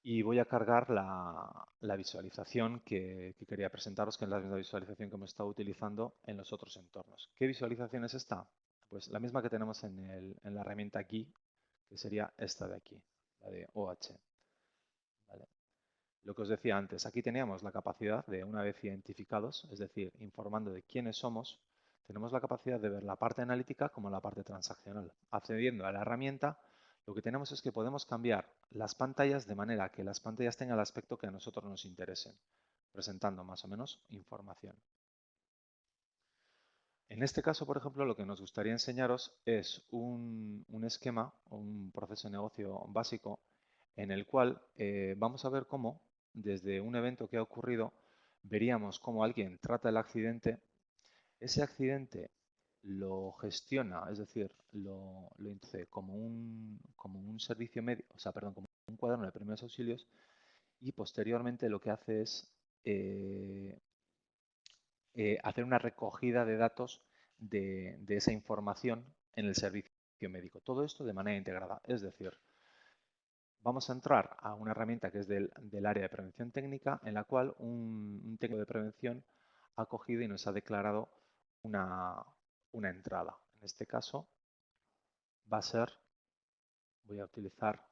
Y voy a cargar la visualización que quería presentaros, que es la misma visualización que hemos estado utilizando en los otros entornos. ¿Qué visualización es esta? Pues la misma que tenemos en la herramienta aquí, que sería esta de aquí, la de OH. ¿Vale? Lo que os decía antes, aquí teníamos la capacidad de, una vez identificados, es decir, informando de quiénes somos, tenemos la capacidad de ver la parte analítica como la parte transaccional. Accediendo a la herramienta, lo que tenemos es que podemos cambiar las pantallas de manera que las pantallas tengan el aspecto que a nosotros nos interesen, presentando más o menos información. En este caso, por ejemplo, lo que nos gustaría enseñaros es un esquema o un proceso de negocio básico en el cual vamos a ver cómo, desde un evento que ha ocurrido, veríamos cómo alguien trata el accidente, ese accidente lo gestiona, es decir, lo introduce como un servicio médico, o sea, perdón, como un cuaderno de primeros auxilios y posteriormente lo que hace es eh, hacer una recogida de datos de esa información en el servicio médico. Todo esto de manera integrada. Es decir, vamos a entrar a una herramienta que es del área de prevención técnica, en la cual un técnico de prevención ha cogido y nos ha declarado una entrada. En este caso va a ser, voy a utilizar,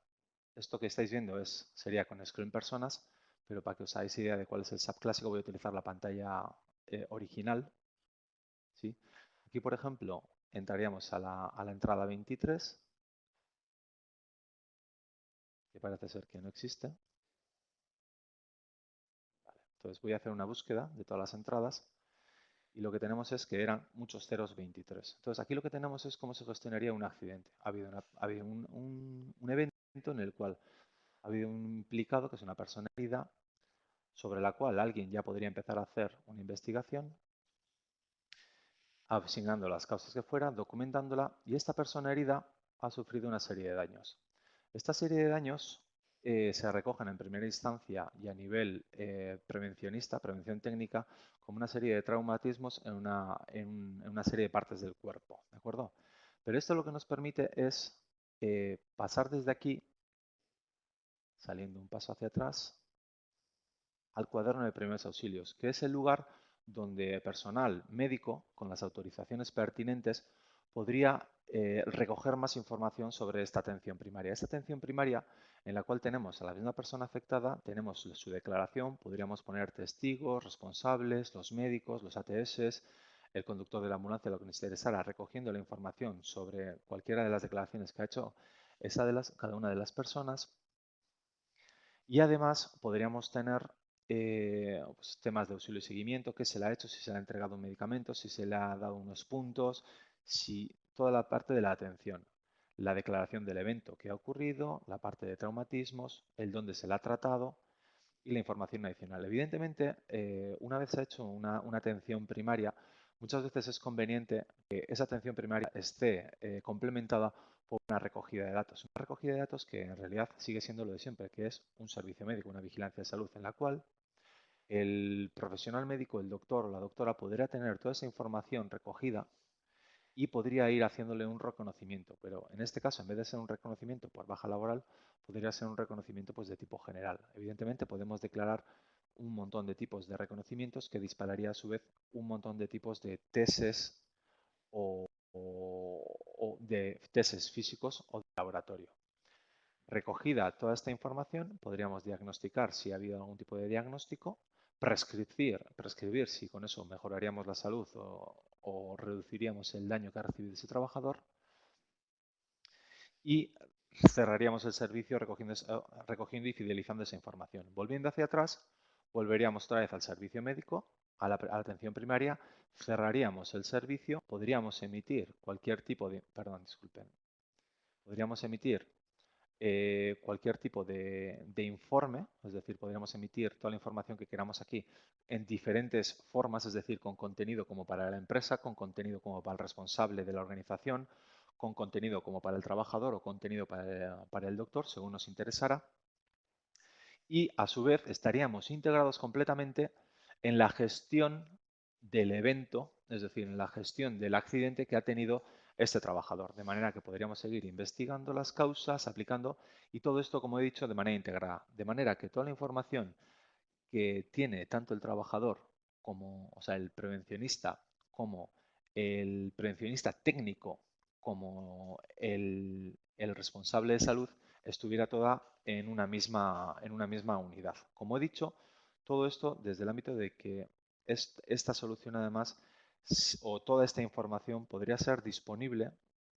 esto que estáis viendo sería con Screen Personas, pero para que os hagáis idea de cuál es el SAP clásico voy a utilizar la pantalla original. ¿Sí? Aquí, por ejemplo, entraríamos a la entrada 23, que parece ser que no existe. Vale, entonces voy a hacer una búsqueda de todas las entradas y lo que tenemos es que eran muchos ceros 23. Entonces aquí lo que tenemos es cómo se gestionaría un accidente. Ha habido un evento en el cual ha habido un implicado, que es una persona herida, sobre la cual alguien ya podría empezar a hacer una investigación, asignando las causas que fuera, documentándola, y esta persona herida ha sufrido una serie de daños. Esta serie de daños se recogen en primera instancia y a nivel prevencionista, prevención técnica, como una serie de traumatismos en una serie de partes del cuerpo, ¿de acuerdo? Pero esto lo que nos permite es pasar desde aquí, saliendo un paso hacia atrás, al cuaderno de primeros auxilios, que es el lugar donde personal médico, con las autorizaciones pertinentes, podría recoger más información sobre esta atención primaria. Esta atención primaria, en la cual tenemos a la misma persona afectada, tenemos su declaración, podríamos poner testigos, responsables, los médicos, los ATS, el conductor de la ambulancia, lo que nos interesara, recogiendo la información sobre cualquiera de las declaraciones que ha hecho cada una de las personas. Y además podríamos tener pues, temas de auxilio y seguimiento, qué se le ha hecho, si se le ha entregado un medicamento, si se le ha dado unos puntos, toda la parte de la atención, la declaración del evento que ha ocurrido, la parte de traumatismos, el dónde se le ha tratado y la información adicional. Evidentemente, una vez se ha hecho una atención primaria, muchas veces es conveniente que esa atención primaria esté complementada por una recogida de datos. Una recogida de datos que en realidad sigue siendo lo de siempre, que es un servicio médico, una vigilancia de salud, en la cual el profesional médico, el doctor o la doctora, podrá tener toda esa información recogida y podría ir haciéndole un reconocimiento. Pero en este caso, en vez de ser un reconocimiento por baja laboral, podría ser un reconocimiento pues, de tipo general. Evidentemente, podemos declarar un montón de tipos de reconocimientos que dispararía a su vez un montón de tipos de tesis o de tesis físicos o de laboratorio. Recogida toda esta información, podríamos diagnosticar si ha habido algún tipo de diagnóstico, prescribir si con eso mejoraríamos la salud o reduciríamos el daño que ha recibido ese trabajador y cerraríamos el servicio recogiendo y fidelizando esa información. Volviendo hacia atrás, volveríamos otra vez al servicio médico, a la atención primaria, cerraríamos el servicio, podríamos emitir cualquier tipo de, perdón, disculpen, podríamos emitir cualquier tipo de informe, es decir, podríamos emitir toda la información que queramos aquí en diferentes formas, es decir, con contenido como para la empresa, con contenido como para el responsable de la organización, con contenido como para el trabajador o contenido para el doctor, según nos interesara. Y a su vez estaríamos integrados completamente en la gestión del evento, es decir, en la gestión del accidente que ha tenido este trabajador. De manera que podríamos seguir investigando las causas, aplicando, y todo esto, como he dicho, de manera integrada. De manera que toda la información que tiene tanto el trabajador como, o sea, el prevencionista, como el prevencionista técnico, como el responsable de salud, estuviera toda en una misma unidad. Como he dicho, todo esto desde el ámbito de que esta solución además, o toda esta información podría ser disponible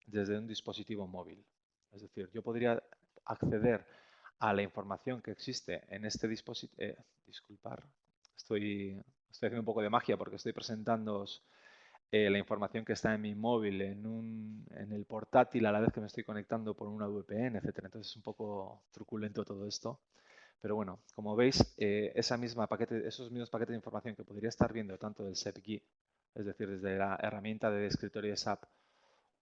desde un dispositivo móvil. Es decir, yo podría acceder a la información que existe en este dispositivo. Disculpar, estoy haciendo un poco de magia porque estoy presentando la información que está en mi móvil en el portátil a la vez que me estoy conectando por una VPN, etcétera. Entonces es un poco truculento todo esto. Pero bueno, como veis, esos mismos paquetes de información que podría estar viendo tanto del SEPGI, es decir, desde la herramienta de escritorio de SAP,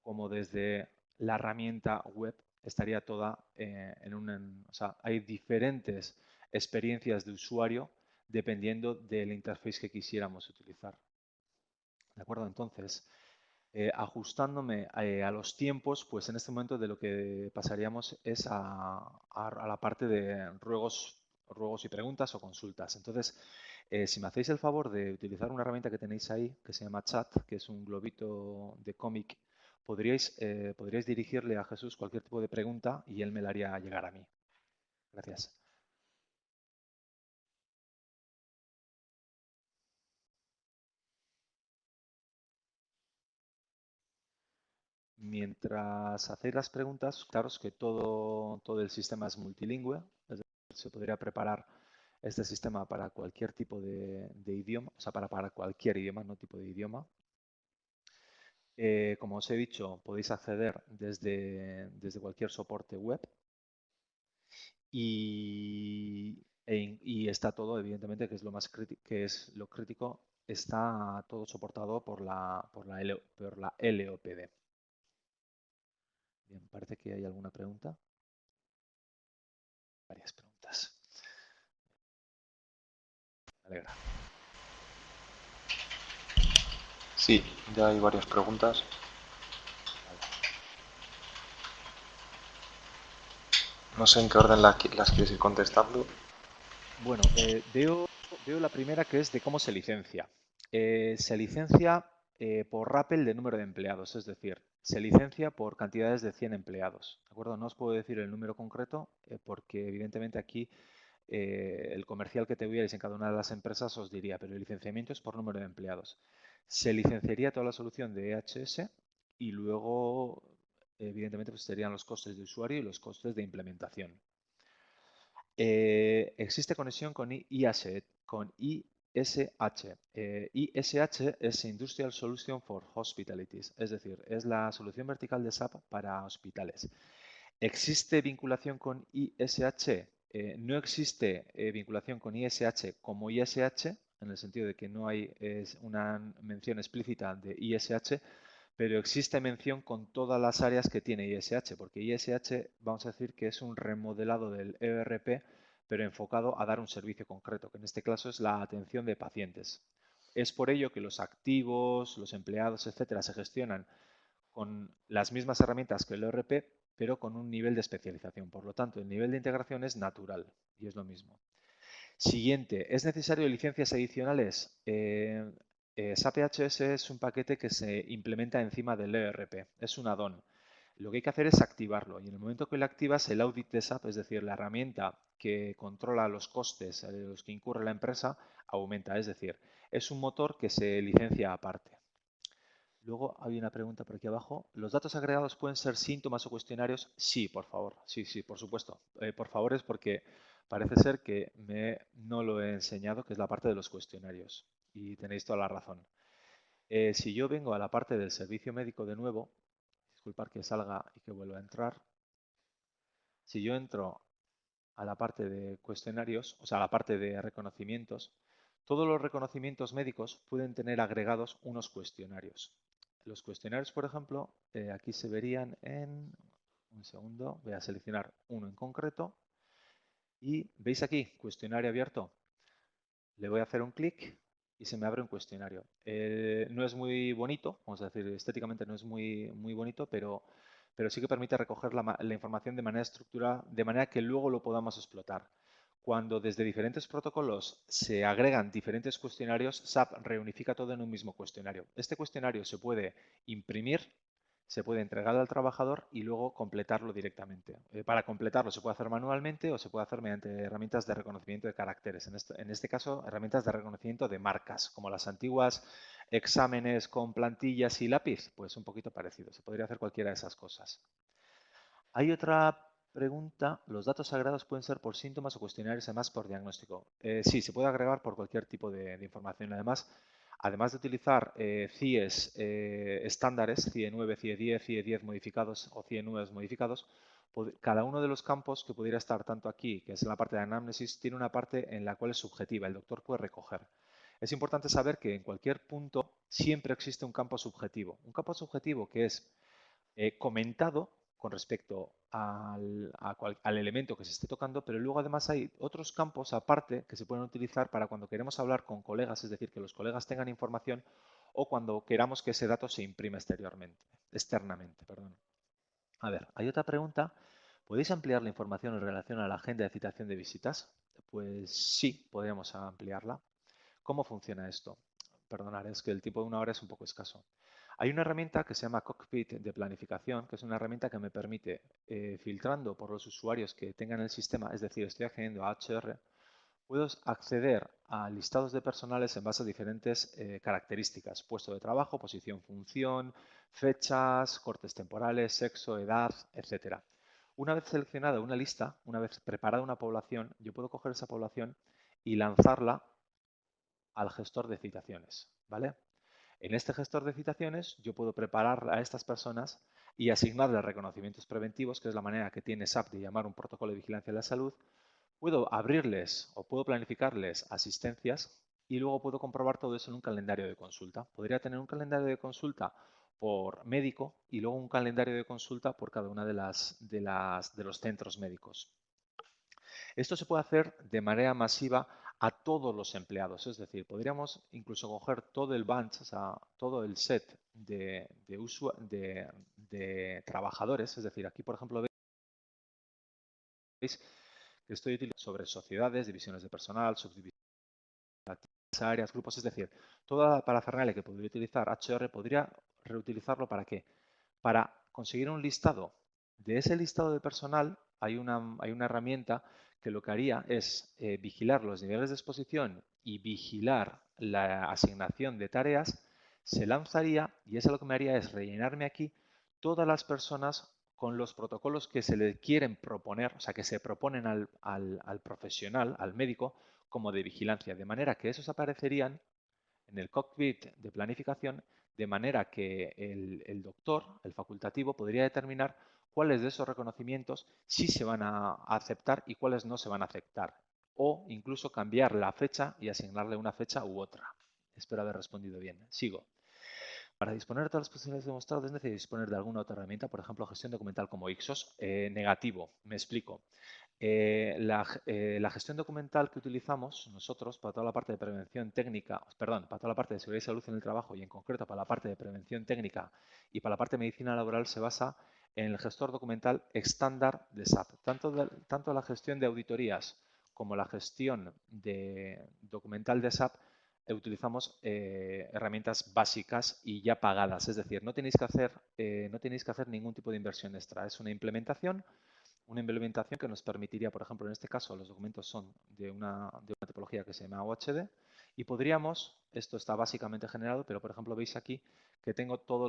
como desde la herramienta web, estaría toda o sea, hay diferentes experiencias de usuario dependiendo del interface que quisiéramos utilizar. ¿De acuerdo? Entonces, ajustándome a los tiempos, pues en este momento de lo que pasaríamos es a la parte de ruegos y preguntas o consultas. Entonces, si me hacéis el favor de utilizar una herramienta que tenéis ahí, que se llama Chat, que es un globito de cómic, podríais dirigirle a Jesús cualquier tipo de pregunta y él me la haría llegar a mí. Gracias. Mientras hacéis las preguntas, claro que todo el sistema es multilingüe, es decir, se podría preparar este sistema para cualquier tipo de idioma, o sea, para cualquier idioma, no tipo de idioma. Como os he dicho, podéis acceder desde cualquier soporte web y está todo, evidentemente, que es lo más crítico, está todo soportado por la LOPD. Bien, parece que hay alguna pregunta. Varias preguntas. Me alegra. Sí, ya hay varias preguntas. Vale. No sé en qué orden las quieres ir contestando. Bueno, veo la primera, que es de cómo se licencia. Se licencia por rappel de número de empleados, es decir, se licencia por cantidades de 100 empleados. ¿De acuerdo? No os puedo decir el número concreto porque evidentemente aquí el comercial que tuvierais en cada una de las empresas os diría, pero el licenciamiento es por número de empleados. Se licenciaría toda la solución de EHS y luego, evidentemente, pues serían los costes de usuario y los costes de implementación. Existe conexión con ISH. ISH es Industrial Solution for Hospitalities, es decir, es la solución vertical de SAP para hospitales. ¿Existe vinculación con ISH? No existe vinculación con ISH como ISH, en el sentido de que no hay una mención explícita de ISH, pero existe mención con todas las áreas que tiene ISH, porque ISH, vamos a decir que es un remodelado del ERP, pero enfocado a dar un servicio concreto, que en este caso es la atención de pacientes. Es por ello que los activos, los empleados, etcétera, se gestionan con las mismas herramientas que el ERP, pero con un nivel de especialización. Por lo tanto, el nivel de integración es natural y es lo mismo. Siguiente, ¿es necesario licencias adicionales? SAP HSS es un paquete que se implementa encima del ERP, es un add-on. Lo que hay que hacer es activarlo y en el momento que lo activas, el audit de SAP, es decir, la herramienta que controla los costes de los que incurre la empresa, aumenta. Es decir, es un motor que se licencia aparte. Luego hay una pregunta por aquí abajo. ¿Los datos agregados pueden ser síntomas o cuestionarios? Sí, por favor. Sí, por supuesto. Por favor es porque parece ser que no lo he enseñado, que es la parte de los cuestionarios. Y tenéis toda la razón. Si yo vengo a la parte del servicio médico de nuevo, disculpar que salga y que vuelva a entrar. Si yo entro a la parte de cuestionarios, o sea, a la parte de reconocimientos, todos los reconocimientos médicos pueden tener agregados unos cuestionarios. Los cuestionarios, por ejemplo, aquí se verían en... Un segundo, voy a seleccionar uno en concreto. Y veis aquí, cuestionario abierto. Le voy a hacer un clic y se me abre un cuestionario. No es muy bonito, vamos a decir, estéticamente no es muy bonito, pero sí que permite recoger la información de manera estructurada, de manera que luego lo podamos explotar. Cuando desde diferentes protocolos se agregan diferentes cuestionarios, SAP reunifica todo en un mismo cuestionario. Este cuestionario se puede imprimir, se puede entregar al trabajador y luego completarlo directamente. Para completarlo se puede hacer manualmente o se puede hacer mediante herramientas de reconocimiento de caracteres. En este caso, herramientas de reconocimiento de marcas, como las antiguas exámenes con plantillas y lápiz, pues un poquito parecido. Se podría hacer cualquiera de esas cosas. Hay otra pregunta. ¿Los datos sagrados pueden ser por síntomas o cuestionarios además por diagnóstico? Sí, se puede agregar por cualquier tipo de información. Además de utilizar CIEs estándares, CIE 9, CIE 10, CIE 10 modificados o CIE 9 modificados, cada uno de los campos que pudiera estar tanto aquí, que es en la parte de anamnesis, tiene una parte en la cual es subjetiva. El doctor puede recoger. Es importante saber que en cualquier punto siempre existe un campo subjetivo. Un campo subjetivo que es comentado con respecto al elemento que se esté tocando, pero luego además hay otros campos aparte que se pueden utilizar para cuando queremos hablar con colegas, es decir, que los colegas tengan información o cuando queramos que ese dato se imprima externamente. Perdón. A ver, hay otra pregunta. ¿Podéis ampliar la información en relación a la agenda de citación de visitas? Pues sí, podríamos ampliarla. ¿Cómo funciona esto? Perdonad, es que el tiempo de una hora es un poco escaso. Hay una herramienta que se llama Cockpit de planificación, que es una herramienta que me permite, filtrando por los usuarios que tengan el sistema, es decir, estoy accediendo a HR, puedo acceder a listados de personales en base a diferentes características, puesto de trabajo, posición, función, fechas, cortes temporales, sexo, edad, etc. Una vez seleccionada una lista, una vez preparada una población, yo puedo coger esa población y lanzarla al gestor de citaciones, ¿vale? En este gestor de citaciones yo puedo preparar a estas personas y asignarles reconocimientos preventivos, que es la manera que tiene SAP de llamar un protocolo de vigilancia de la salud. Puedo abrirles o puedo planificarles asistencias y luego puedo comprobar todo eso en un calendario de consulta. Podría tener un calendario de consulta por médico y luego un calendario de consulta por cada una de los centros médicos. Esto se puede hacer de manera masiva a todos los empleados, es decir, podríamos incluso coger todo el bunch, o sea, todo el set de trabajadores, es decir, aquí por ejemplo veis que estoy utilizando sobre sociedades, divisiones de personal, subdivisiones, áreas, grupos, es decir, toda la parafernalia que podría utilizar HR podría reutilizarlo ¿para qué? Para conseguir un listado. De ese listado de personal hay una herramienta que lo que haría es vigilar los niveles de exposición y vigilar la asignación de tareas, se lanzaría y eso lo que me haría es rellenarme aquí todas las personas con los protocolos que se le quieren proponer, o sea, que se proponen al profesional, al médico, como de vigilancia, de manera que esos aparecerían en el cockpit de planificación, de manera que el doctor, el facultativo, podría determinar cuáles de esos reconocimientos sí se van a aceptar y cuáles no se van a aceptar. O incluso cambiar la fecha y asignarle una fecha u otra. Espero haber respondido bien. Sigo. Para disponer de todas las posibilidades demostradas es necesario disponer de alguna otra herramienta, por ejemplo, gestión documental como Ixos. Negativo, me explico. La gestión documental que utilizamos nosotros para toda la parte de prevención técnica, perdón, para toda la parte de seguridad y salud en el trabajo y en concreto para la parte de prevención técnica y para la parte de medicina laboral se basa en el gestor documental estándar de SAP. Tanto la gestión de auditorías como la gestión de documental de SAP utilizamos herramientas básicas y ya pagadas. Es decir, no tenéis que hacer ningún tipo de inversión extra. Es una implementación que nos permitiría, por ejemplo, en este caso los documentos son de una tipología que se llama OHD y podríamos, esto está básicamente generado, pero por ejemplo veis aquí que tengo tengo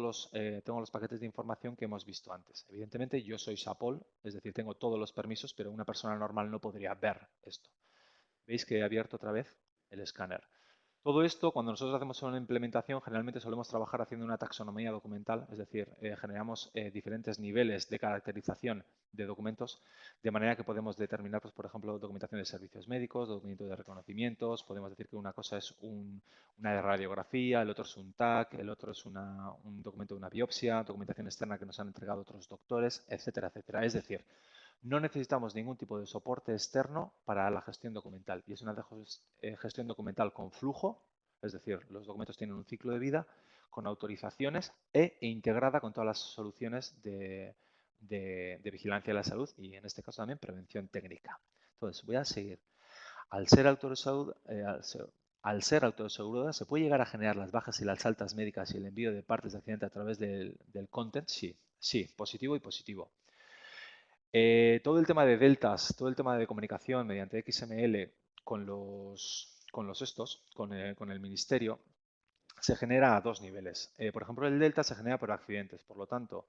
los paquetes de información que hemos visto antes. Evidentemente yo soy SAPOL, es decir, tengo todos los permisos, pero una persona normal no podría ver esto. Veis que he abierto otra vez el escáner. Todo esto, cuando nosotros hacemos una implementación, generalmente solemos trabajar haciendo una taxonomía documental, es decir, generamos diferentes niveles de caracterización de documentos, de manera que podemos determinar, pues, por ejemplo, documentación de servicios médicos, documento de reconocimientos, podemos decir que una cosa es una radiografía, el otro es un TAC, el otro es un documento de una biopsia, documentación externa que nos han entregado otros doctores, etcétera, etcétera. Es decir, no necesitamos ningún tipo de soporte externo para la gestión documental y es una gestión documental con flujo, Es decir, los documentos tienen un ciclo de vida con autorizaciones e integrada con todas las soluciones de vigilancia de la salud y en este caso también prevención técnica. Entonces, voy a seguir. Al ser autoasegurada, ¿se puede llegar a generar las bajas y las altas médicas y el envío de partes de accidente a través del content? Sí, sí, positivo y positivo. Todo el tema de deltas, todo el tema de comunicación mediante XML con el ministerio, se genera a dos niveles. Por ejemplo, el delta se genera por accidentes. Por lo tanto,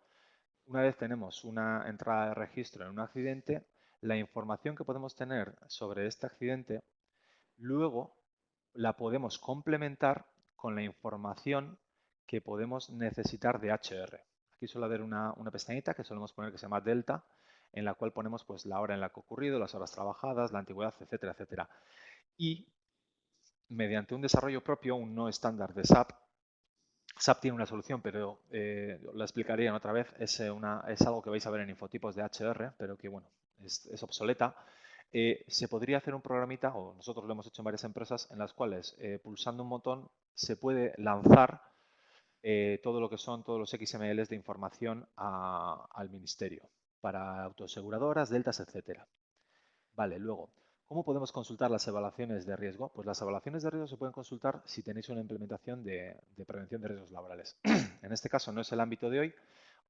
una vez tenemos una entrada de registro en un accidente, la información que podemos tener sobre este accidente, luego la podemos complementar con la información que podemos necesitar de HR. Aquí suele haber una pestañita que solemos poner que se llama delta, en la cual ponemos pues la hora en la que ha ocurrido, las horas trabajadas, la antigüedad, etcétera, etcétera. Y mediante un desarrollo propio, un no estándar de SAP, SAP tiene una solución, pero la explicaría otra vez. Es algo que vais a ver en infotipos de HR, pero que bueno, es obsoleta. Se podría hacer un programita, o nosotros lo hemos hecho en varias empresas, en las cuales pulsando un botón se puede lanzar todo lo que son todos los XMLs de información al ministerio para autoaseguradoras, deltas, etcétera. Vale, luego, ¿cómo podemos consultar las evaluaciones de riesgo? Pues las evaluaciones de riesgo se pueden consultar si tenéis una implementación de prevención de riesgos laborales. En este caso no es el ámbito de hoy.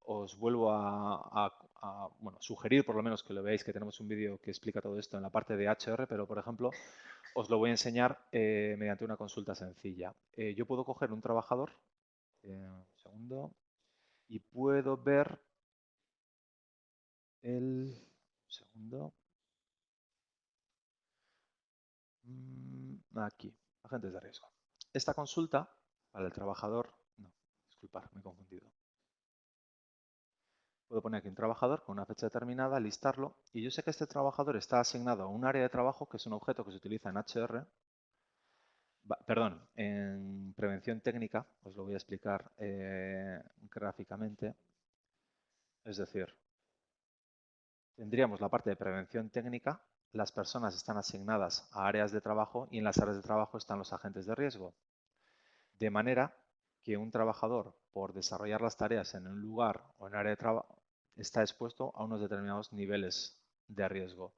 Os vuelvo bueno, sugerir por lo menos que lo veáis, que tenemos un vídeo que explica todo esto en la parte de HR, pero por ejemplo os lo voy a enseñar mediante una consulta sencilla. Yo puedo coger un trabajador, un segundo, y puedo ver un segundo. Aquí, agentes de riesgo. Esta consulta para el trabajador, no, disculpad, me he confundido. Puedo poner aquí un trabajador con una fecha determinada, listarlo, y yo sé que este trabajador está asignado a un área de trabajo que es un objeto que se utiliza en HR, perdón, en prevención técnica, os lo voy a explicar gráficamente. Es decir, tendríamos la parte de prevención técnica, las personas están asignadas a áreas de trabajo y en las áreas de trabajo están los agentes de riesgo. De manera que un trabajador, por desarrollar las tareas en un lugar o en área de trabajo, está expuesto a unos determinados niveles de riesgo.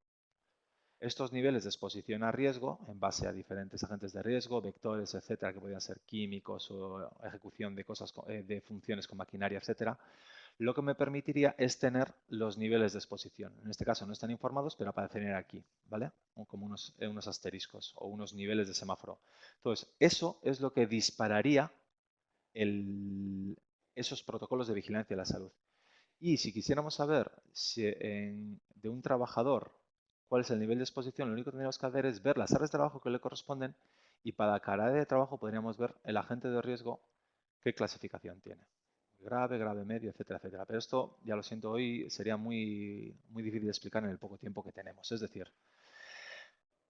Estos niveles de exposición a riesgo, en base a diferentes agentes de riesgo, vectores, etcétera, que podrían ser químicos o ejecución de cosas, de funciones con maquinaria, etcétera, lo que me permitiría es tener los niveles de exposición. En este caso no están informados, pero aparecerían aquí, ¿vale? Como unos asteriscos o unos niveles de semáforo. Entonces, eso es lo que dispararía esos protocolos de vigilancia de la salud. Y si quisiéramos saber de un trabajador cuál es el nivel de exposición, lo único que tendríamos que hacer es ver las áreas de trabajo que le corresponden y para cada área de trabajo podríamos ver el agente de riesgo qué clasificación tiene. Grave, grave, medio, etcétera, etcétera. Pero esto, ya lo siento, hoy sería muy, muy difícil de explicar en el poco tiempo que tenemos. Es decir,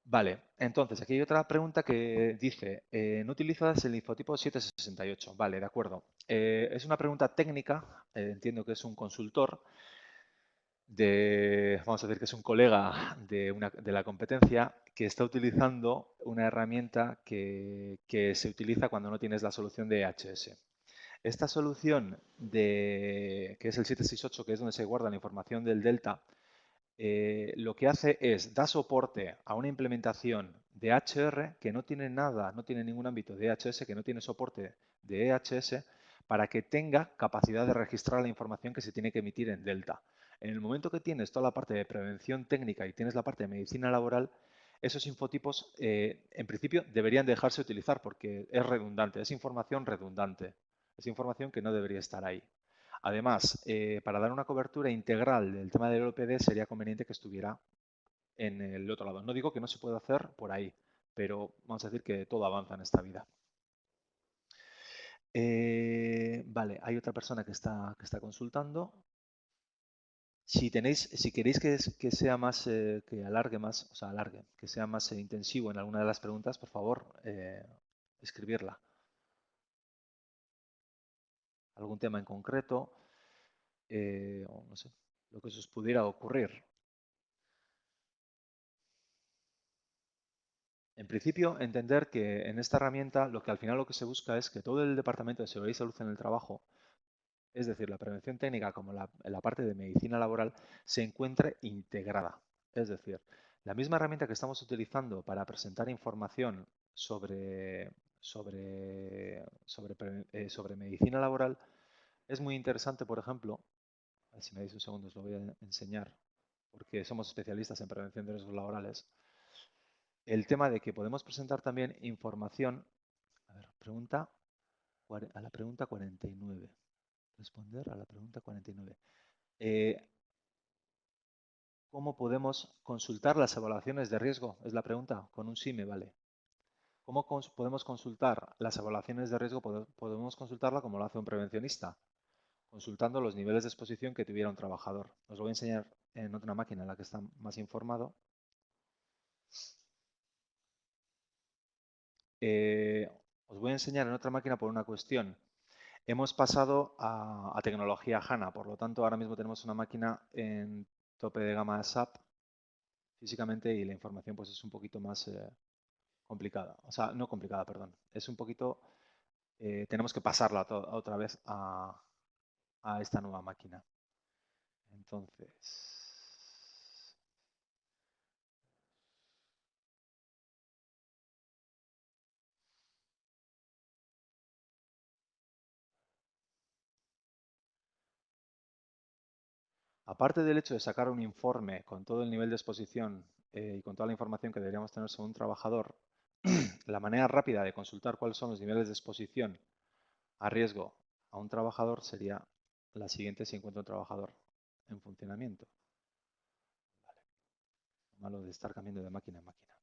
vale, entonces aquí hay otra pregunta que dice, ¿no utilizas el infotipo 768? Vale, de acuerdo. Es una pregunta técnica, entiendo que es un consultor vamos a decir que es un colega de la competencia que está utilizando una herramienta que se utiliza cuando no tienes la solución de EHS. Esta solución que es el 768, que es donde se guarda la información del delta, lo que hace es da soporte a una implementación de HR que no tiene nada, no tiene ningún ámbito de EHS, que no tiene soporte de EHS, para que tenga capacidad de registrar la información que se tiene que emitir en delta. En el momento que tienes toda la parte de prevención técnica y tienes la parte de medicina laboral, esos infotipos en principio deberían dejarse utilizar porque es redundante, es información redundante, es información que no debería estar ahí. Además, para dar una cobertura integral del tema del OPD sería conveniente que estuviera en el otro lado. No digo que no se pueda hacer por ahí, pero vamos a decir que todo avanza en esta vida. Vale, hay otra persona que está consultando. Si queréis que sea más, que alargue más, o sea, que sea más intensivo en alguna de las preguntas, por favor, escribirla. Algún tema en concreto, o no sé, lo que os pudiera ocurrir. En principio, entender que en esta herramienta lo que al final lo que se busca es que todo el departamento de seguridad y salud en el trabajo, es decir, la prevención técnica como la parte de medicina laboral, se encuentre integrada. Es decir, la misma herramienta que estamos utilizando para presentar información sobre medicina laboral es muy interesante, por ejemplo, a ver si me dais un segundo, os lo voy a enseñar, porque somos especialistas en prevención de riesgos laborales. El tema de que podemos presentar también información, a ver, a la pregunta 49. Responder a la pregunta 49. ¿Cómo podemos consultar las evaluaciones de riesgo? Es la pregunta, con un sí me vale. ¿Cómo podemos consultar las evaluaciones de riesgo? Podemos consultarla como lo hace un prevencionista, consultando los niveles de exposición que tuviera un trabajador. Os lo voy a enseñar en otra máquina en la que está más informado. Os voy a enseñar en otra máquina por una cuestión. Hemos pasado a tecnología HANA, por lo tanto ahora mismo tenemos una máquina en tope de gama SAP físicamente y la información pues es un poquito más complicada. O sea, no complicada, perdón. Es un poquito, tenemos que pasarla otra vez a esta nueva máquina. Entonces, aparte del hecho de sacar un informe con todo el nivel de exposición y con toda la información que deberíamos tener sobre un trabajador, la manera rápida de consultar cuáles son los niveles de exposición a riesgo a un trabajador sería la siguiente si encuentro un trabajador en funcionamiento. Vale. Lo malo de estar cambiando de máquina en máquina.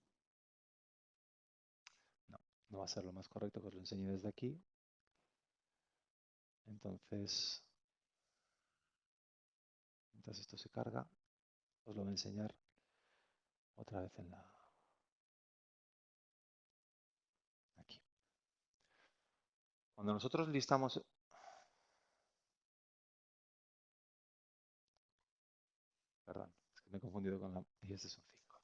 No, no va a ser lo más correcto que os lo enseñe desde aquí. Entonces, mientras esto se carga, os lo voy a enseñar otra vez en la... aquí. Cuando nosotros listamos... Perdón, es que me he confundido con la... y este son 5.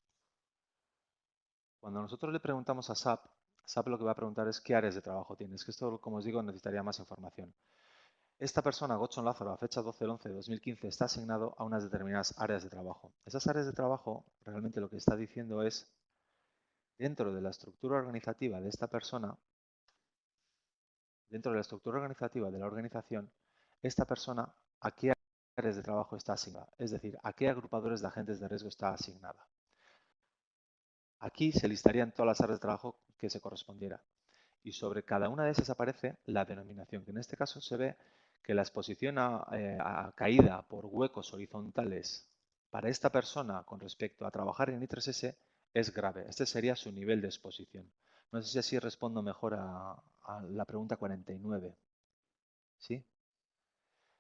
Cuando nosotros le preguntamos a SAP, SAP lo que va a preguntar es qué áreas de trabajo tienes, que esto, como os digo, necesitaría más información. Esta persona, Gochon Lázaro, a fecha 12 del 11 de 2015, está asignado a unas determinadas áreas de trabajo. Esas áreas de trabajo, realmente lo que está diciendo es, dentro de la estructura organizativa de esta persona, dentro de la estructura organizativa de la organización, esta persona a qué áreas de trabajo está asignada, es decir, a qué agrupadores de agentes de riesgo está asignada. Aquí se listarían todas las áreas de trabajo que se correspondiera. Y sobre cada una de esas aparece la denominación, que en este caso se ve que la exposición a caída por huecos horizontales para esta persona con respecto a trabajar en I3S es grave. Este sería su nivel de exposición. No sé si así respondo mejor a la pregunta 49. ¿Sí?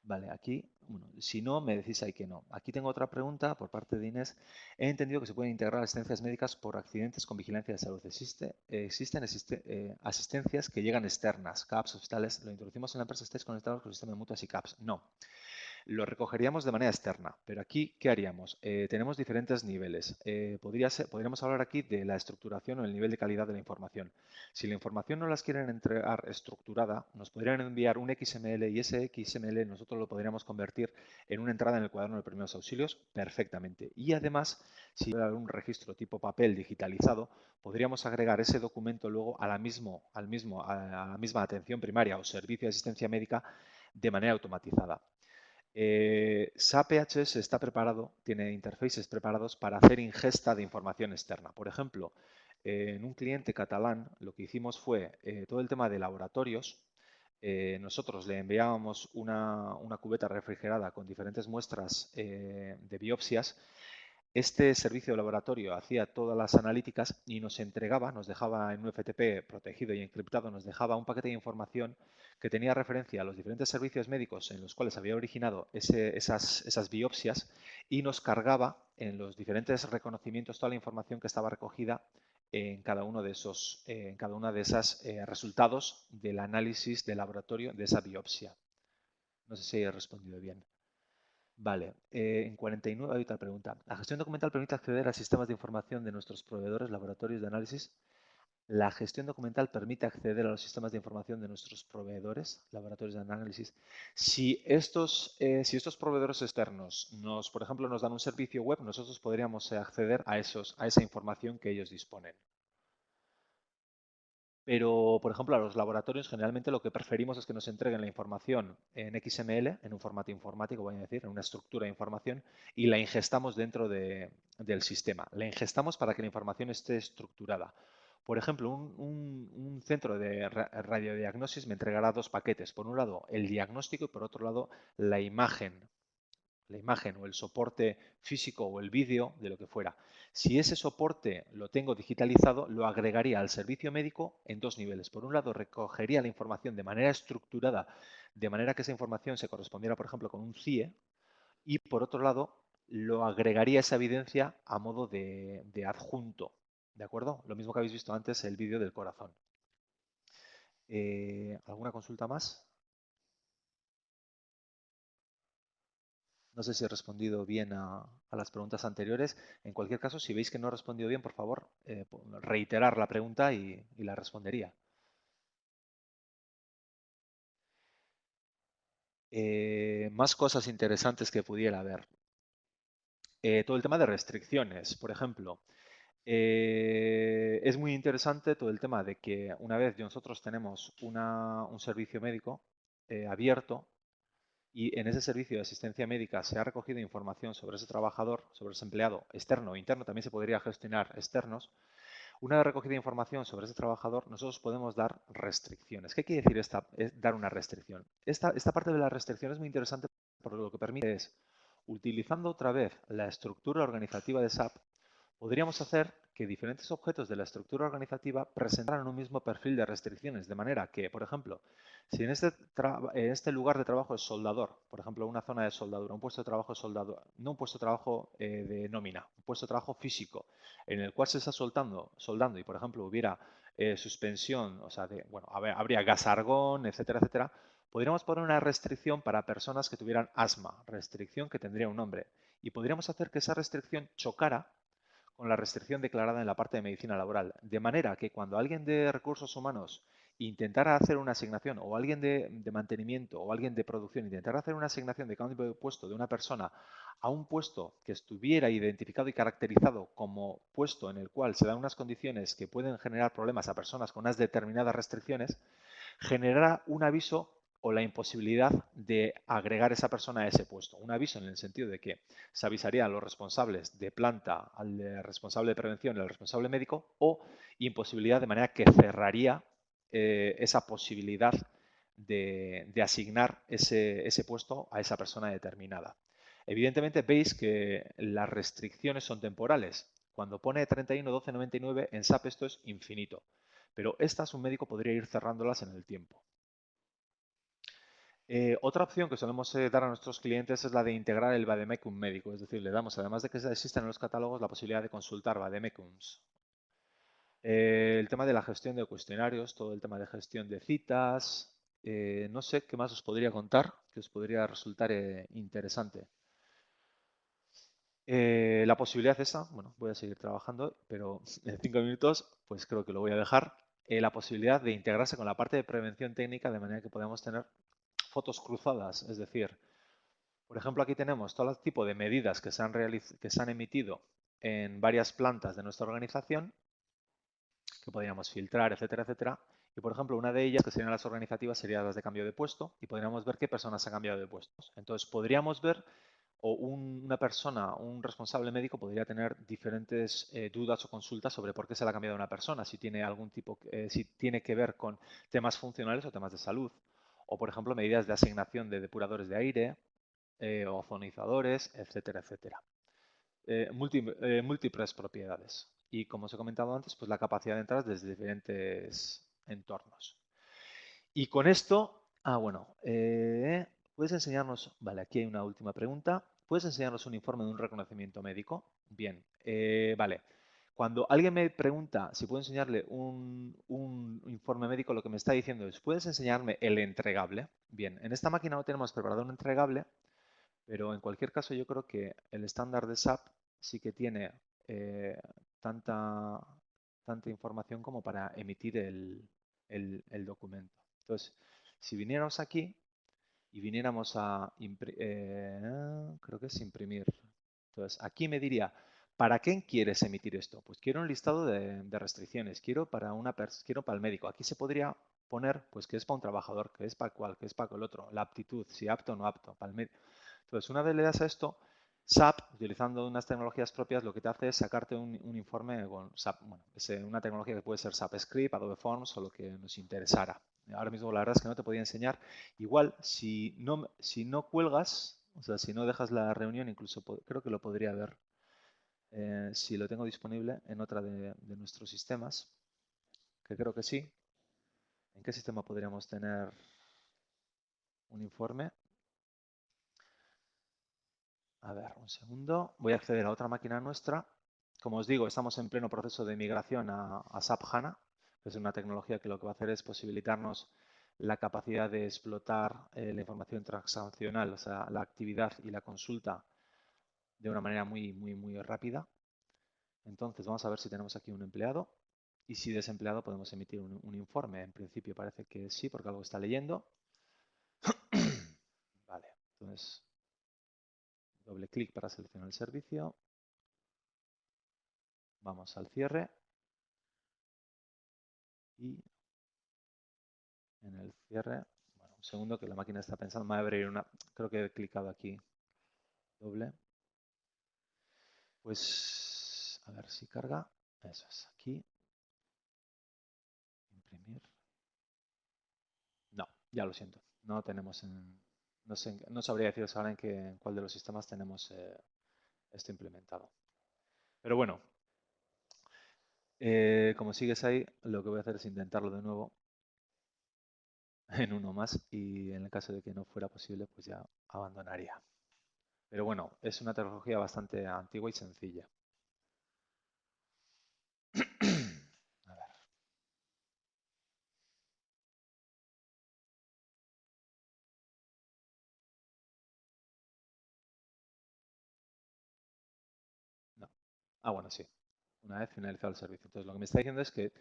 Vale, aquí, bueno, si no, me decís ahí que no. Aquí tengo otra pregunta por parte de Inés. He entendido que se pueden integrar asistencias médicas por accidentes con vigilancia de salud. Existen asistencias que llegan externas, CAPS, hospitales. Lo introducimos en la empresa, estáis conectados con el sistema de mutuas y CAPS. No. Lo recogeríamos de manera externa, pero aquí, ¿qué haríamos? Tenemos diferentes niveles. Podríamos hablar aquí de la estructuración o el nivel de calidad de la información. Si la información no las quieren entregar estructurada, nos podrían enviar un XML y ese XML nosotros lo podríamos convertir en una entrada en el cuaderno de primeros auxilios perfectamente. Y además, si hay algún registro tipo papel digitalizado, podríamos agregar ese documento luego a la misma atención primaria o servicio de asistencia médica de manera automatizada. SAP PHS está preparado, tiene interfaces preparados para hacer ingesta de información externa. Por ejemplo, en un cliente catalán lo que hicimos fue todo el tema de laboratorios. Nosotros le enviábamos una cubeta refrigerada con diferentes muestras de biopsias. Este servicio de laboratorio hacía todas las analíticas y nos entregaba, nos dejaba en un FTP protegido y encriptado, nos dejaba un paquete de información que tenía referencia a los diferentes servicios médicos en los cuales había originado esas biopsias y nos cargaba en los diferentes reconocimientos toda la información que estaba recogida en cada uno de esos resultados del análisis de laboratorio de esa biopsia. No sé si he respondido bien. Vale, en 49 hay otra pregunta. La gestión documental permite acceder a sistemas de información de nuestros proveedores, laboratorios de análisis. La gestión documental permite acceder a los sistemas de información de nuestros proveedores, laboratorios de análisis. Si estos proveedores externos por ejemplo, nos dan un servicio web, nosotros podríamos acceder a esa información que ellos disponen. Pero, por ejemplo, a los laboratorios generalmente lo que preferimos es que nos entreguen la información en XML, en un formato informático, voy a decir, en una estructura de información, y la ingestamos dentro del sistema. La ingestamos para que la información esté estructurada. Por ejemplo, un centro de radiodiagnosis me entregará dos paquetes. Por un lado, el diagnóstico y por otro lado, la imagen o el soporte físico o el vídeo, de lo que fuera. Si ese soporte lo tengo digitalizado, lo agregaría al servicio médico en dos niveles. Por un lado, recogería la información de manera estructurada, de manera que esa información se correspondiera, por ejemplo, con un CIE, y por otro lado, lo agregaría esa evidencia a modo de adjunto. ¿De acuerdo? Lo mismo que habéis visto antes, el vídeo del corazón. ¿Alguna consulta más? No sé si he respondido bien a las preguntas anteriores. En cualquier caso, si veis que no he respondido bien, por favor, reiterar la pregunta y la respondería. Más cosas interesantes que pudiera haber. Todo el tema de restricciones, por ejemplo. Es muy interesante todo el tema de que una vez nosotros tenemos un servicio médico abierto, y en ese servicio de asistencia médica se ha recogido información sobre ese trabajador, sobre ese empleado externo o interno, también se podría gestionar externos. Una vez recogida información sobre ese trabajador, nosotros podemos dar restricciones. ¿Qué quiere decir dar una restricción? Esta parte de la restricción es muy interesante porque lo que permite es, utilizando otra vez la estructura organizativa de SAP, podríamos hacer que diferentes objetos de la estructura organizativa presentaran un mismo perfil de restricciones, de manera que, por ejemplo, si en este lugar de trabajo es soldador, por ejemplo, una zona de soldadura, un puesto de trabajo de soldadura, no un puesto de trabajo de nómina, un puesto de trabajo físico, en el cual se está soldando y, por ejemplo, hubiera suspensión, o sea, bueno, habría gas argón, etcétera, etcétera, podríamos poner una restricción para personas que tuvieran asma, restricción que tendría un nombre, y podríamos hacer que esa restricción chocara con la restricción declarada en la parte de medicina laboral. De manera que cuando alguien de recursos humanos intentara hacer una asignación, o alguien de mantenimiento, o alguien de producción, intentara hacer una asignación de cambio de puesto de una persona a un puesto que estuviera identificado y caracterizado como puesto en el cual se dan unas condiciones que pueden generar problemas a personas con unas determinadas restricciones, generará un aviso o la imposibilidad de agregar esa persona a ese puesto. Un aviso en el sentido de que se avisaría a los responsables de planta, al responsable de prevención y al responsable médico, o imposibilidad de manera que cerraría esa posibilidad de asignar ese puesto a esa persona determinada. Evidentemente veis que las restricciones son temporales. Cuando pone 31, 12, 99, en SAP esto es infinito. Pero estas un médico podría ir cerrándolas en el tiempo. Otra opción que solemos dar a nuestros clientes es la de integrar el vademecum médico, es decir, le damos, además de que existen en los catálogos, la posibilidad de consultar vademecums. El tema de la gestión de cuestionarios, todo el tema de gestión de citas, no sé qué más os podría contar, que os podría resultar interesante. La posibilidad esa, bueno, voy a seguir trabajando, pero en 5 minutos, pues creo que lo voy a dejar. La posibilidad de integrarse con la parte de prevención técnica de manera que podamos tener fotos cruzadas, es decir, por ejemplo, aquí tenemos todo tipo de medidas que se han emitido en varias plantas de nuestra organización, que podríamos filtrar, etcétera, etcétera. Y, por ejemplo, una de ellas, que serían las organizativas, serían las de cambio de puesto, y podríamos ver qué personas han cambiado de puestos. Entonces, podríamos ver, o una persona, un responsable médico podría tener diferentes dudas o consultas sobre por qué se le ha cambiado una persona, si tiene algún tipo, si tiene que ver con temas funcionales o temas de salud, o, por ejemplo, medidas de asignación de depuradores de aire, ozonizadores, etcétera, etcétera. Múltiples propiedades. Y como os he comentado antes, pues la capacidad de entrar desde diferentes entornos. Y con esto, bueno, puedes enseñarnos, vale, aquí hay una última pregunta. ¿Puedes enseñarnos un informe de un reconocimiento médico? Bien, vale. Cuando alguien me pregunta si puedo enseñarle un informe médico, lo que me está diciendo es, ¿puedes enseñarme el entregable? Bien, en esta máquina no tenemos preparado un entregable, pero en cualquier caso yo creo que el estándar de SAP sí que tiene tanta tanta información como para emitir el documento. Entonces, si viniéramos aquí y viniéramos a creo que es imprimir. Entonces, aquí me diría, ¿para quién quieres emitir esto? Pues quiero un listado de restricciones, quiero para el médico. Aquí se podría poner pues que es para un trabajador, que es para cual, que es para el otro, la aptitud, si apto o no apto, para el médico. Entonces, una vez le das a esto, SAP, utilizando unas tecnologías propias, lo que te hace es sacarte un informe con SAP. Bueno, es una tecnología que puede ser SAP Script, Adobe Forms o lo que nos interesara. Ahora mismo la verdad es que no te podía enseñar. Igual, si no cuelgas, o sea, si no dejas la reunión, incluso creo que lo podría ver si lo tengo disponible en otra de nuestros sistemas, que creo que sí. ¿En qué sistema podríamos tener un informe? A ver, un segundo. Voy a acceder a otra máquina nuestra. Como os digo, estamos en pleno proceso de migración a SAP HANA, que es una tecnología que lo que va a hacer es posibilitarnos la capacidad de explotar la información transaccional, o sea, la actividad y la consulta de una manera muy rápida. Entonces, vamos a ver si tenemos aquí un empleado y si desempleado podemos emitir un informe. En principio parece que sí, porque algo está leyendo. Vale, entonces doble clic para seleccionar el servicio. Vamos al cierre. Y en el cierre, bueno, un segundo que la máquina está pensando, me va a abrir una, creo que he clicado aquí doble. Pues a ver si carga. Eso es, aquí. Imprimir. No, ya lo siento. No tenemos no sé, no sabría deciros ahora en cuál de los sistemas tenemos esto implementado. Pero bueno, como sigues ahí, lo que voy a hacer es intentarlo de nuevo en uno más y en el caso de que no fuera posible, pues ya abandonaría. Pero bueno, es una tecnología bastante antigua y sencilla. A ver. No. Ah, bueno, sí. Una vez finalizado el servicio. Entonces, lo que me está diciendo es que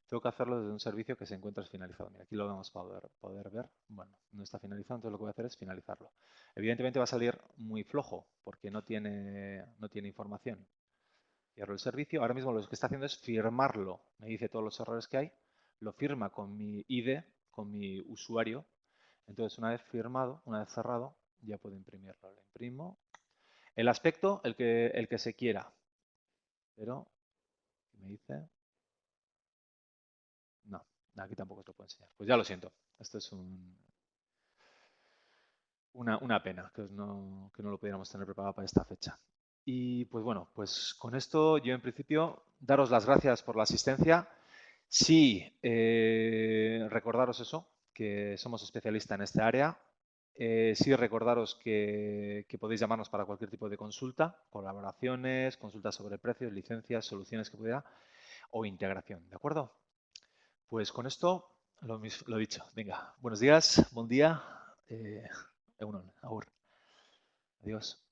tengo que hacerlo desde un servicio que se encuentra finalizado. Mira, aquí lo vamos a poder ver. Bueno, no está finalizado, entonces lo que voy a hacer es finalizarlo. Evidentemente va a salir muy flojo porque no tiene información. Cierro el servicio. Ahora mismo lo que está haciendo es firmarlo. Me dice todos los errores que hay. Lo firma con mi ID, con mi usuario. Entonces, una vez firmado, una vez cerrado, ya puedo imprimirlo. Lo imprimo. El aspecto, el que se quiera. Pero, ¿qué me dice? No, aquí tampoco os lo puedo enseñar. Pues ya lo siento. Esto es una pena que no lo pudiéramos tener preparado para esta fecha. Y pues bueno, pues con esto yo en principio daros las gracias por la asistencia. Sí, recordaros eso, que somos especialistas en esta área. Sí, recordaros que podéis llamarnos para cualquier tipo de consulta, colaboraciones, consultas sobre precios, licencias, soluciones que pudiera o integración, ¿de acuerdo? Pues con esto lo dicho. Venga, buenos días, buen día. Egunon, agur. Adiós.